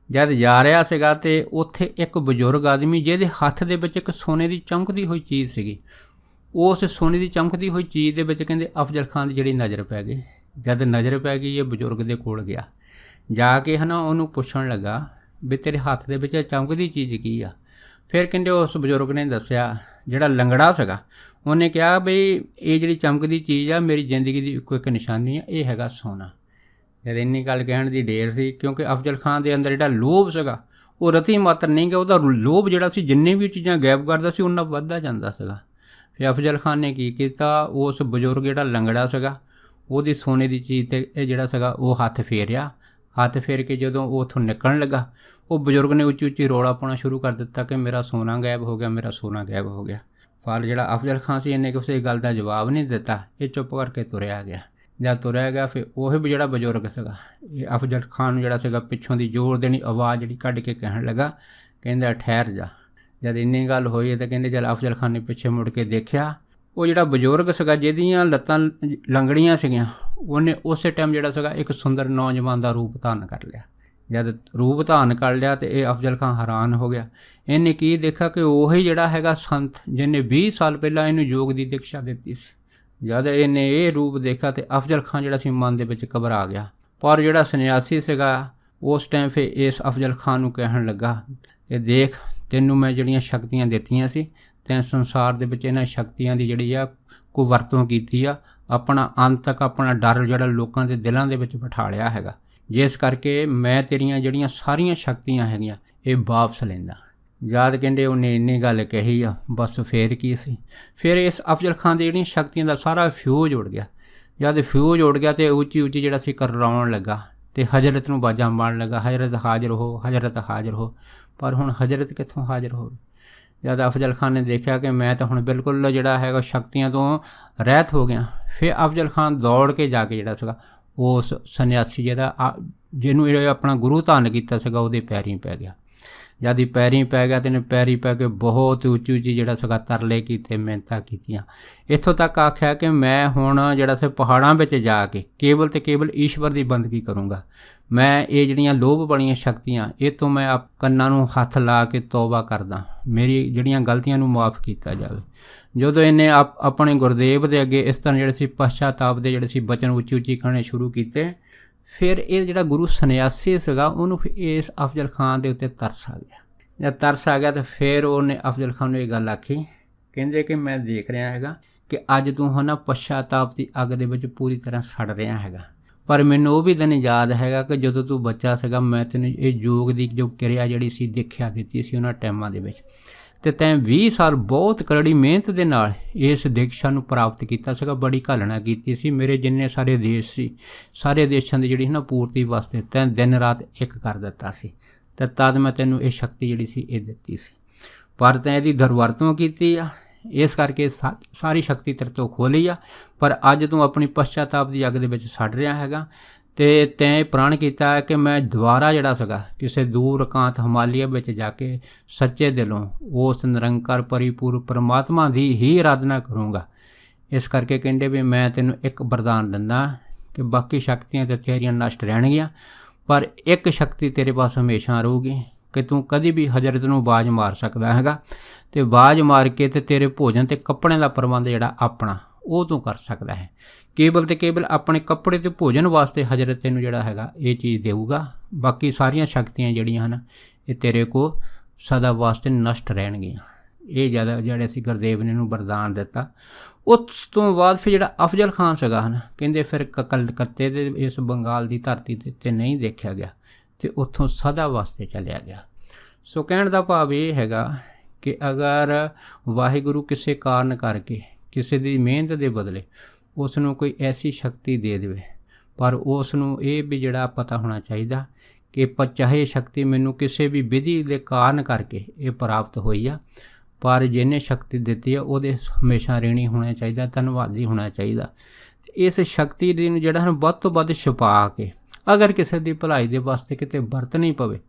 ਜਦ ਜਾ ਰਿਹਾ ਸੀਗਾ ਅਤੇ ਉੱਥੇ ਇੱਕ ਬਜ਼ੁਰਗ ਆਦਮੀ ਜਿਹਦੇ ਹੱਥ ਦੇ ਵਿੱਚ ਇੱਕ ਸੋਨੇ ਦੀ ਚਮਕਦੀ ਹੋਈ ਚੀਜ਼ ਸੀਗੀ, ਉਸ ਸੋਨੇ ਦੀ ਚਮਕਦੀ ਹੋਈ ਚੀਜ਼ ਦੇ ਵਿੱਚ ਕਹਿੰਦੇ ਅਫਜ਼ਲ ਖਾਨ ਦੀ ਜਿਹੜੀ ਨਜ਼ਰ ਪੈ ਗਈ। ਜਦ ਨਜ਼ਰ ਪੈ ਗਈ ਇਹ ਬਜ਼ੁਰਗ ਦੇ ਕੋਲ ਗਿਆ, ਜਾ ਕੇ ਹੈ ਨਾ ਉਹਨੂੰ ਪੁੱਛਣ ਲੱਗਾ ਵੀ ਤੇਰੇ ਹੱਥ ਦੇ ਵਿੱਚ ਚਮਕਦੀ ਚੀਜ਼ ਕੀ ਆ। ਫਿਰ ਕਹਿੰਦੇ ਉਸ ਬਜ਼ੁਰਗ ਨੇ ਦੱਸਿਆ, ਜਿਹੜਾ ਲੰਗੜਾ ਸੀਗਾ ਉਹਨੇ ਕਿਹਾ ਬਈ ਇਹ ਜਿਹੜੀ ਚਮਕਦੀ ਚੀਜ਼ ਆ ਮੇਰੀ ਜ਼ਿੰਦਗੀ ਦੀ ਇੱਕੋ ਇੱਕ ਨਿਸ਼ਾਨੀ ਆ, ਇਹ ਹੈਗਾ ਸੋਨਾ। ਜਦ ਇੰਨੀ ਗੱਲ ਕਹਿਣ ਦੀ ਢੇਰ ਸੀ, ਕਿਉਂਕਿ ਅਫਜ਼ਲ ਖਾਨ ਦੇ ਅੰਦਰ ਜਿਹੜਾ ਲੋਭ ਸੀਗਾ ਉਹ ਰਤੀ ਮਾਤਰ ਨਹੀਂ ਗਿਆ, ਉਹਦਾ ਲੋਭ ਜਿਹੜਾ ਸੀ ਜਿੰਨੀ ਵੀ ਚੀਜ਼ਾਂ ਗਾਇਬ ਕਰਦਾ ਸੀ ਉਹਨਾਂ ਵੱਧਦਾ ਜਾਂਦਾ ਸੀਗਾ। ਫਿਰ ਅਫਜ਼ਲ ਖਾਨ ਨੇ ਕੀ ਕੀਤਾ, ਉਸ ਬਜ਼ੁਰਗ ਜਿਹੜਾ ਲੰਗੜਾ ਸੀਗਾ ਉਹਦੀ ਸੋਨੇ ਦੀ ਚੀਜ਼ 'ਤੇ ਇਹ ਜਿਹੜਾ ਸੀਗਾ ਉਹ ਹੱਥ ਫੇਰਿਆ। ਹੱਥ ਫੇਰ ਕੇ ਜਦੋਂ ਉਹ ਉੱਥੋਂ ਨਿਕਲਣ ਲੱਗਾ, ਉਹ ਬਜ਼ੁਰਗ ਨੇ ਉੱਚੀ ਉੱਚੀ ਰੌਲਾ ਪਾਉਣਾ ਸ਼ੁਰੂ ਕਰ ਦਿੱਤਾ ਕਿ ਮੇਰਾ ਸੋਨਾ ਗਾਇਬ ਹੋ ਗਿਆ, ਮੇਰਾ ਸੋਨਾ ਗਾਇਬ ਹੋ ਗਿਆ। ਪਰ ਜਿਹੜਾ ਅਫਜ਼ਲ ਖਾਨ ਸੀ ਇਹਨੇ ਕਿਸੇ ਗੱਲ ਦਾ ਜਵਾਬ ਨਹੀਂ ਦਿੱਤਾ, ਇਹ ਚੁੱਪ ਕਰਕੇ ਤੁਰਿਆ ਗਿਆ। ਜਦ ਤੁਰਿਆ ਗਿਆ ਫਿਰ ਉਹੀ ਵੀ ਜਿਹੜਾ ਬਜ਼ੁਰਗ ਸੀਗਾ ਇਹ ਅਫਜ਼ਲ ਖਾਨ ਨੂੰ ਜਿਹੜਾ ਸੀਗਾ ਪਿੱਛੋਂ ਦੀ ਜ਼ੋਰ ਦੇਣੀ ਆਵਾਜ਼ ਜਿਹੜੀ ਕੱਢ ਕੇ ਕਹਿਣ ਲੱਗਾ, ਕਹਿੰਦਾ ਠਹਿਰ ਜਾ। ਜਦ ਇੰਨੀ ਗੱਲ ਹੋਈ ਤਾਂ ਕਹਿੰਦੇ ਚੱਲ ਅਫਜ਼ਲ ਖਾਨ ਨੇ ਪਿੱਛੇ ਮੁੜ ਕੇ ਦੇਖਿਆ, ਉਹ ਜਿਹੜਾ ਬਜ਼ੁਰਗ ਸੀਗਾ ਜਿਹਦੀਆਂ ਲੱਤਾਂ ਲੰਗੜੀਆਂ ਸੀਗੀਆਂ ਉਹਨੇ ਉਸੇ ਟਾਈਮ ਜਿਹੜਾ ਸੀਗਾ ਇੱਕ ਸੁੰਦਰ ਨੌਜਵਾਨ ਦਾ ਰੂਪ ਧਾਰਨ ਕਰ ਲਿਆ। ਜਦ ਰੂਪ ਧਾਰਨ ਕਰ ਲਿਆ ਤਾਂ ਇਹ ਅਫਜ਼ਲ ਖਾਨ ਹੈਰਾਨ ਹੋ ਗਿਆ। ਇਹਨੇ ਕੀ ਦੇਖਿਆ ਕਿ ਉਹੀ ਜਿਹੜਾ ਹੈਗਾ ਸੰਤ ਜਿਹਨੇ 20 ਸਾਲ ਪਹਿਲਾਂ ਇਹਨੂੰ ਯੋਗ ਦੀ ਦੀਕਸ਼ਾ ਦਿੱਤੀ ਸੀ। ਜਦ ਇਹਨੇ ਇਹ ਰੂਪ ਦੇਖਿਆ ਤਾਂ ਅਫਜ਼ਲ ਖਾਨ ਜਿਹੜਾ ਸੀ ਮਨ ਦੇ ਵਿੱਚ ਘਬਰਾ ਗਿਆ। ਪਰ ਜਿਹੜਾ ਸੰਨਿਆਸੀ ਸੀਗਾ ਉਸ ਟਾਈਮ ਫਿਰ ਇਸ ਅਫਜ਼ਲ ਖਾਨ ਨੂੰ ਕਹਿਣ ਲੱਗਾ ਕਿ ਦੇਖ, ਤੈਨੂੰ ਮੈਂ ਜਿਹੜੀਆਂ ਸ਼ਕਤੀਆਂ ਦਿੱਤੀਆਂ ਸੀ ਤੈਂ ਸੰਸਾਰ ਦੇ ਵਿੱਚ ਇਹਨਾਂ ਸ਼ਕਤੀਆਂ ਦੀ ਜਿਹੜੀ ਆ ਕੋਈ ਵਰਤੋਂ ਕੀਤੀ ਆ, ਆਪਣਾ ਅੰਤ ਤੱਕ ਆਪਣਾ ਡਰ ਜਿਹੜਾ ਲੋਕਾਂ ਦੇ ਦਿਲਾਂ ਦੇ ਵਿੱਚ ਬਿਠਾ ਲਿਆ ਹੈਗਾ, ਜਿਸ ਕਰਕੇ ਮੈਂ ਤੇਰੀਆਂ ਜਿਹੜੀਆਂ ਸਾਰੀਆਂ ਸ਼ਕਤੀਆਂ ਹੈਗੀਆਂ ਇਹ ਵਾਪਸ ਲੈਂਦਾ। ਜਦ ਕਹਿੰਦੇ ਉਹਨੇ ਇੰਨੀ ਗੱਲ ਕਹੀ ਆ, ਬਸ ਫੇਰ ਕੀ ਸੀ, ਫਿਰ ਇਸ ਅਫਜ਼ਲ ਖਾਨ ਦੀ ਜਿਹੜੀਆਂ ਸ਼ਕਤੀਆਂ ਦਾ ਸਾਰਾ ਫਿਊਜ਼ ਉੱਡ ਗਿਆ। ਜਦ ਫਿਊਜ਼ ਉੱਡ ਗਿਆ ਤੇ ਉੱਚੀ ਉੱਚੀ ਜਿਹੜਾ ਸੀ ਕਰਲਾਉਣ ਲੱਗਾ ਤੇ ਹਜ਼ਰਤ ਨੂੰ ਬਾਜਾਂ ਮਾਰਨ ਲੱਗਾ, ਹਜ਼ਰਤ ਹਾਜ਼ਰ ਹੋ, ਹਜ਼ਰਤ ਹਾਜ਼ਰ ਹੋ। ਪਰ ਹੁਣ ਹਜ਼ਰਤ ਕਿੱਥੋਂ ਹਾਜ਼ਰ ਹੋਵੇ। ਜਦ ਅਫਜ਼ਲ ਖਾਨ ਨੇ ਦੇਖਿਆ ਕਿ ਮੈਂ ਤਾਂ ਹੁਣ ਬਿਲਕੁਲ ਜਿਹੜਾ ਹੈਗਾ ਸ਼ਕਤੀਆਂ ਤੋਂ ਰਹਿਤ ਹੋ ਗਿਆ, ਫਿਰ ਅਫਜ਼ਲ ਖਾਨ ਦੌੜ ਕੇ ਜਾ ਕੇ ਜਿਹੜਾ ਸੀਗਾ ਉਸ ਸੰਨਿਆਸੀ ਜਿਹਨੂੰ ਇਹ ਆਪਣਾ ਗੁਰੂ ਧਾਰਨ ਕੀਤਾ ਸੀਗਾ ਉਹਦੇ ਪੈਰੀਂ ਪੈ ਗਿਆ। ਜਦ ਹੀ ਪੈਰੀਂ ਪੈ ਗਿਆ ਤੇ ਇਹਨੇ ਪੈਰੀਂ ਪੈ ਕੇ ਬਹੁਤ ਉੱਚੀ ਉੱਚੀ ਜਿਹੜਾ ਸੀਗਾ ਤਰਲੇ ਕੀਤੇ, ਮਿਹਨਤਾਂ ਕੀਤੀਆਂ। ਇੱਥੋਂ ਤੱਕ ਆਖਿਆ ਕਿ ਮੈਂ ਹੁਣ ਜਿਹੜਾ ਸੀ ਪਹਾੜਾਂ ਵਿੱਚ ਜਾ ਕੇ ਕੇਵਲ ਤੇ ਕੇਵਲ ਈਸ਼ਵਰ ਦੀ ਬੰਦਗੀ ਕਰੂੰਗਾ। ਮੈਂ ਇਹ ਜਿਹੜੀਆਂ ਲੋਭ ਵਾਲੀਆਂ ਸ਼ਕਤੀਆਂ ਇਹ ਤੋਂ ਮੈਂ ਕੰਨਾਂ ਨੂੰ ਹੱਥ ਲਾ ਕੇ ਤੌਬਾ ਕਰਦਾ, ਮੇਰੀ ਜਿਹੜੀਆਂ ਗਲਤੀਆਂ ਨੂੰ ਮੁਆਫ ਕੀਤਾ ਜਾਵੇ। ਜਦੋਂ ਇਹਨੇ ਆਪਣੇ ਗੁਰਦੇਵ ਦੇ ਅੱਗੇ ਇਸ ਤਰ੍ਹਾਂ ਜਿਹੜੇ ਸੀ ਪਛਤਾਪ ਦੇ ਜਿਹੜੇ ਸੀ ਬਚਨ ਉੱਚੀ ਉੱਚੀ ਕਹਿਣੇ ਸ਼ੁਰੂ ਕੀਤੇ, ਫਿਰ ਇਹ ਜਿਹੜਾ ਗੁਰੂ ਸੰਨਿਆਸੀ ਸੀਗਾ ਉਹਨੂੰ ਇਸ ਅਫਜ਼ਲ ਖਾਨ ਦੇ ਉੱਤੇ ਤਰਸ ਆ ਗਿਆ। ਜਦ ਤਰਸ ਆ ਗਿਆ ਤਾਂ ਫਿਰ ਉਹਨੇ ਅਫਜ਼ਲ ਖਾਨ ਨੂੰ ਇਹ ਗੱਲ ਆਖੀ, ਕਹਿੰਦੇ ਕਿ ਮੈਂ ਦੇਖ ਰਿਹਾ ਹੈਗਾ ਕਿ ਅੱਜ ਤੂੰ ਹੈ ਨਾ ਪਛਤਾਪ ਦੀ ਅੱਗ ਦੇ ਵਿੱਚ ਪੂਰੀ ਤਰ੍ਹਾਂ ਸੜ ਰਿਹਾ ਹੈਗਾ, ਪਰ ਮੈਨੂੰ ਉਹ ਵੀ ਦਿਨ ਯਾਦ ਹੈਗਾ ਕਿ ਜਦੋਂ ਤੂੰ ਬੱਚਾ ਸੀਗਾ ਮੈਂ ਤੈਨੂੰ ਇਹ ਯੋਗ ਦੀ ਜੋ ਕਿਰਿਆ ਜਿਹੜੀ ਸੀ ਦੇਖਿਆ ਦਿੱਤੀ ਸੀ ਉਹਨਾਂ ਟਾਈਮਾਂ ਦੇ ਵਿੱਚ, ਤੇ ਤੈਂ 20 ਸਾਲ ਬਹੁਤ ਕਰੜੀ ਮਿਹਨਤ ਦੇ ਨਾਲ ਇਸ ਦੀਕਸ਼ਾ ਨੂੰ ਪ੍ਰਾਪਤ ਕੀਤਾ ਸੀਗਾ, ਬੜੀ ਘਾਲਣਾ ਕੀਤੀ ਸੀ। ਮੇਰੇ ਜਿੰਨੇ ਸਾਰੇ ਦੇਸ਼ ਸੀ ਸਾਰੇ ਦੇਸ਼ਾਂ ਦੀ ਜਿਹੜੀ ਨਾ ਪੂਰਤੀ ਵਾਸਤੇ ਤੈਂ ਦਿਨ ਰਾਤ ਇੱਕ ਕਰ ਦਿੱਤਾ ਸੀ, ਤੇ ਤਦ ਮੈਂ ਤੈਨੂੰ ਇਹ ਸ਼ਕਤੀ ਜਿਹੜੀ ਸੀ ਇਹ ਦਿੱਤੀ ਸੀ, ਪਰ ਤੈਂ ਇਹਦੀ ਦੁਰਵਰਤੋਂ ਕੀਤੀ ਆ, ਇਸ ਕਰਕੇ ਸਾਰੀ ਸ਼ਕਤੀ ਤੇਰੇ ਤੋਂ ਖੋਹ ਲਈ ਆ। ਪਰ ਅੱਜ ਤੂੰ ਆਪਣੀ ਪਛਤਾਪ ਦੀ ਅੱਗ ਦੇ ਵਿੱਚ ਸੜ ਰਿਹਾ ਹੈਗਾ ਤੇ ਤੈਂ ਪ੍ਰਣ ਕੀਤਾ ਹੈ ਕਿ ਮੈਂ ਦੁਬਾਰਾ ਜਿਹੜਾ ਸੀਗਾ ਕਿਸੇ ਦੂਰ ਇਕਾਂਤ ਹਿਮਾਲਿਆ ਵਿੱਚ ਜਾ ਕੇ ਸੱਚੇ ਦਿਲੋਂ ਉਸ ਨਿਰੰਕਾਰ ਪਰਿਪੂਰਨ ਪਰਮਾਤਮਾ ਦੀ ਹੀ ਆਰਾਧਨਾ ਕਰੂੰਗਾ। ਇਸ ਕਰਕੇ ਕਹਿੰਦੇ ਵੀ ਮੈਂ ਤੈਨੂੰ ਇੱਕ ਵਰਦਾਨ ਦਿੰਦਾ ਕਿ ਬਾਕੀ ਸ਼ਕਤੀਆਂ ਤੇ ਤੇਰੀਆਂ ਨਸ਼ਟ ਰਹਿਣਗੀਆਂ, ਪਰ ਇੱਕ ਸ਼ਕਤੀ ਤੇਰੇ ਪਾਸ ਹਮੇਸ਼ਾ ਰਹੂਗੀ ਕਿ ਤੂੰ ਕਦੀ ਵੀ ਹਜ਼ਰਤ ਨੂੰ ਆਵਾਜ਼ ਮਾਰ ਸਕਦਾ ਹੈਗਾ, ਤੇ ਆਵਾਜ਼ ਮਾਰ ਕੇ ਤੇ ਤੇਰੇ ਭੋਜਨ ਤੇ ਕੱਪੜਿਆਂ ਦਾ ਪ੍ਰਬੰਧ ਜਿਹੜਾ ਆਪਣਾ ਉਹ ਤੂੰ ਕਰ ਸਕਦਾ ਹੈ। ਕੇਵਲ ਤੇ ਕੇਵਲ ਆਪਣੇ ਕੱਪੜੇ ਤੇ ਭੋਜਨ ਵਾਸਤੇ ਹਜ਼ਰਤ ਤੈਨੂੰ ਜਿਹੜਾ ਹੈਗਾ ਇਹ ਚੀਜ਼ ਦੇਊਗਾ, ਬਾਕੀ ਸਾਰੀਆਂ ਸ਼ਕਤੀਆਂ ਜਿਹੜੀਆਂ ਹਨ ਇਹ ਤੇਰੇ ਕੋਲ ਸਦਾ ਵਾਸਤੇ ਨਸ਼ਟ ਰਹਿਣਗੀਆਂ। ਇਹ ਜ਼ਿਆਦਾ ਜਿਹੜੇ ਅਸੀਂ ਗੁਰਦੇਵ ਨੇ ਇਹਨੂੰ ਵਰਦਾਨ ਦਿੱਤਾ। ਉਸ ਤੋਂ ਬਾਅਦ ਫਿਰ ਜਿਹੜਾ ਅਫਜ਼ਲ ਖਾਨ ਸੀਗਾ ਹਨ ਕਹਿੰਦੇ ਫਿਰ ਕਲਕੱਤੇ ਦੇ ਇਸ ਬੰਗਾਲ ਦੀ ਧਰਤੀ ਤੇ ਨਹੀਂ ਦੇਖਿਆ ਗਿਆ ਤੇ ਉੱਥੋਂ ਸਦਾ ਵਾਸਤੇ ਚਲਿਆ ਗਿਆ। ਸੋ ਕਹਿਣ ਦਾ ਭਾਵ ਇਹ ਹੈਗਾ ਕਿ ਅਗਰ ਵਾਹਿਗੁਰੂ ਕਿਸੇ ਕਾਰਨ ਕਰਕੇ ਕਿਸੇ ਦੀ ਮਿਹਨਤ ਦੇ ਬਦਲੇ ਉਸ ਨੂੰ ਕੋਈ ਐਸੀ ਸ਼ਕਤੀ ਦੇ ਦੇਵੇ, ਪਰ ਉਸ ਨੂੰ ਇਹ ਵੀ ਜਿਹੜਾ ਪਤਾ ਹੋਣਾ ਚਾਹੀਦਾ ਕਿ ਚਾਹੇ ਸ਼ਕਤੀ ਮੈਨੂੰ ਕਿਸੇ ਵੀ ਵਿਧੀ ਦੇ ਕਾਰਨ ਕਰਕੇ ਇਹ ਪ੍ਰਾਪਤ ਹੋਈ ਆ, ਪਰ ਜਿਹਨੇ ਸ਼ਕਤੀ ਦਿੱਤੀ ਆ ਉਹਦੇ ਹਮੇਸ਼ਾ ਰਿਣੀ ਹੋਣਾ ਚਾਹੀਦਾ, ਧੰਨਵਾਦੀ ਹੋਣਾ ਚਾਹੀਦਾ। ਇਸ ਸ਼ਕਤੀ ਦੀ ਨੂੰ ਜਿਹੜਾ ਵੱਧ ਤੋਂ ਵੱਧ ਛੁਪਾ ਕੇ ਅਗਰ ਕਿਸੇ ਦੀ ਭਲਾਈ ਦੇ ਵਾਸਤੇ ਕਿਤੇ ਵਰਤਣੀ ਪਵੇ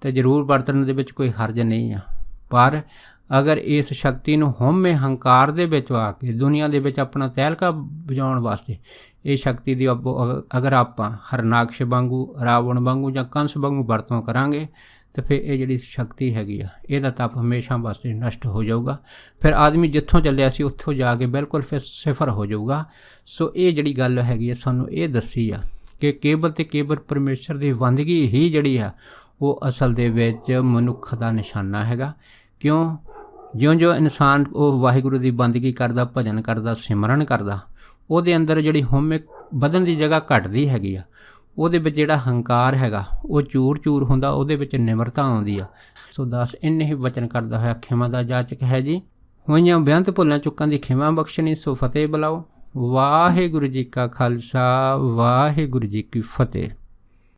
ਤਾਂ ਜ਼ਰੂਰ ਵਰਤਣ ਦੇ ਵਿੱਚ ਕੋਈ ਹਰਜ ਨਹੀਂ ਆ, ਪਰ ਅਗਰ ਇਸ ਸ਼ਕਤੀ ਨੂੰ ਹਉਮੈ ਹੰਕਾਰ ਦੇ ਵਿੱਚ ਆ ਕੇ ਦੁਨੀਆ ਦੇ ਵਿੱਚ ਆਪਣਾ ਤਹਿਲਕਾ ਵਜਾਉਣ ਵਾਸਤੇ ਇਹ ਸ਼ਕਤੀ ਦੀ ਅਗਰ ਆਪਾਂ ਹਰਨਾਕਸ਼ ਵਾਂਗੂ, ਰਾਵਣ ਵਾਂਗੂ ਜਾਂ ਕੰਸ ਵਾਂਗੂ ਵਰਤੋਂ ਕਰਾਂਗੇ तो फिर ये जिहड़ी शक्ति हैगी आ ਇਹਦਾ तप हमेशा वास्ते नष्ट हो जाऊगा। फिर आदमी जित्थों ਚੱਲਿਆ ਸੀ ਉੱਥੋਂ ਜਾ ਕੇ ਬਿਲਕੁਲ ਫਿਰ ਸਿਫਰ ਹੋ ਜਾਊਗਾ। ਸੋ ਇਹ ਜਿਹੜੀ ਗੱਲ ਹੈਗੀ ਆ ਸਾਨੂੰ ਇਹ ਦੱਸੀ ਆ ਕਿ ਕੇਵਲ ਤੇ ਕੇਵਲ ਪਰਮੇਸ਼ਰ ਦੀ ਬੰਦਗੀ ਹੀ ਜਿਹੜੀ ਆ ਉਹ ਅਸਲ ਦੇ ਵਿੱਚ ਮਨੁੱਖ ਦਾ ਨਿਸ਼ਾਨਾ ਹੈਗਾ। ਕਿਉਂ? ਜਿਉਂ-ਜਿਉਂ ਇਨਸਾਨ ਉਹ ਵਾਹਿਗੁਰੂ ਦੀ ਬੰਦਗੀ ਕਰਦਾ, ਭਜਨ ਕਰਦਾ, ਸਿਮਰਨ ਕਰਦਾ, ਉਹਦੇ ਅੰਦਰ ਜਿਹੜੀ ਹਉਮੈ ਵਧਣ ਦੀ ਜਗ੍ਹਾ ਘਟਦੀ ਹੈਗੀ ਆ। ਉਹਦੇ ਵਿੱਚ ਜਿਹੜਾ ਹੰਕਾਰ ਹੈਗਾ ਉਹ ਚੂਰ ਚੂਰ ਹੁੰਦਾ, ਉਹਦੇ ਵਿੱਚ ਨਿਮਰਤਾ ਆਉਂਦੀ ਆ। ਸੋ ਦਾਸ ਇੰਨੇ ਹੀ ਵਚਨ ਕਰਦਾ ਹੋਇਆ ਖਿਮਾ ਦਾ ਜਾਚਕ ਹੈ ਜੀ। ਹੋਈਆਂ ਬੇਅੰਤ ਭੁੱਲਾਂ ਚੁੱਕਾਂ ਦੀ ਖਿਮਾ ਬਖਸ਼ਣੀ। ਸੋ ਫਤਿਹ ਬੁਲਾਓ। ਵਾਹਿਗੁਰੂ ਜੀ ਕਾ ਖਾਲਸਾ, ਵਾਹਿਗੁਰੂ ਜੀ ਕੀ ਫਤਿਹ।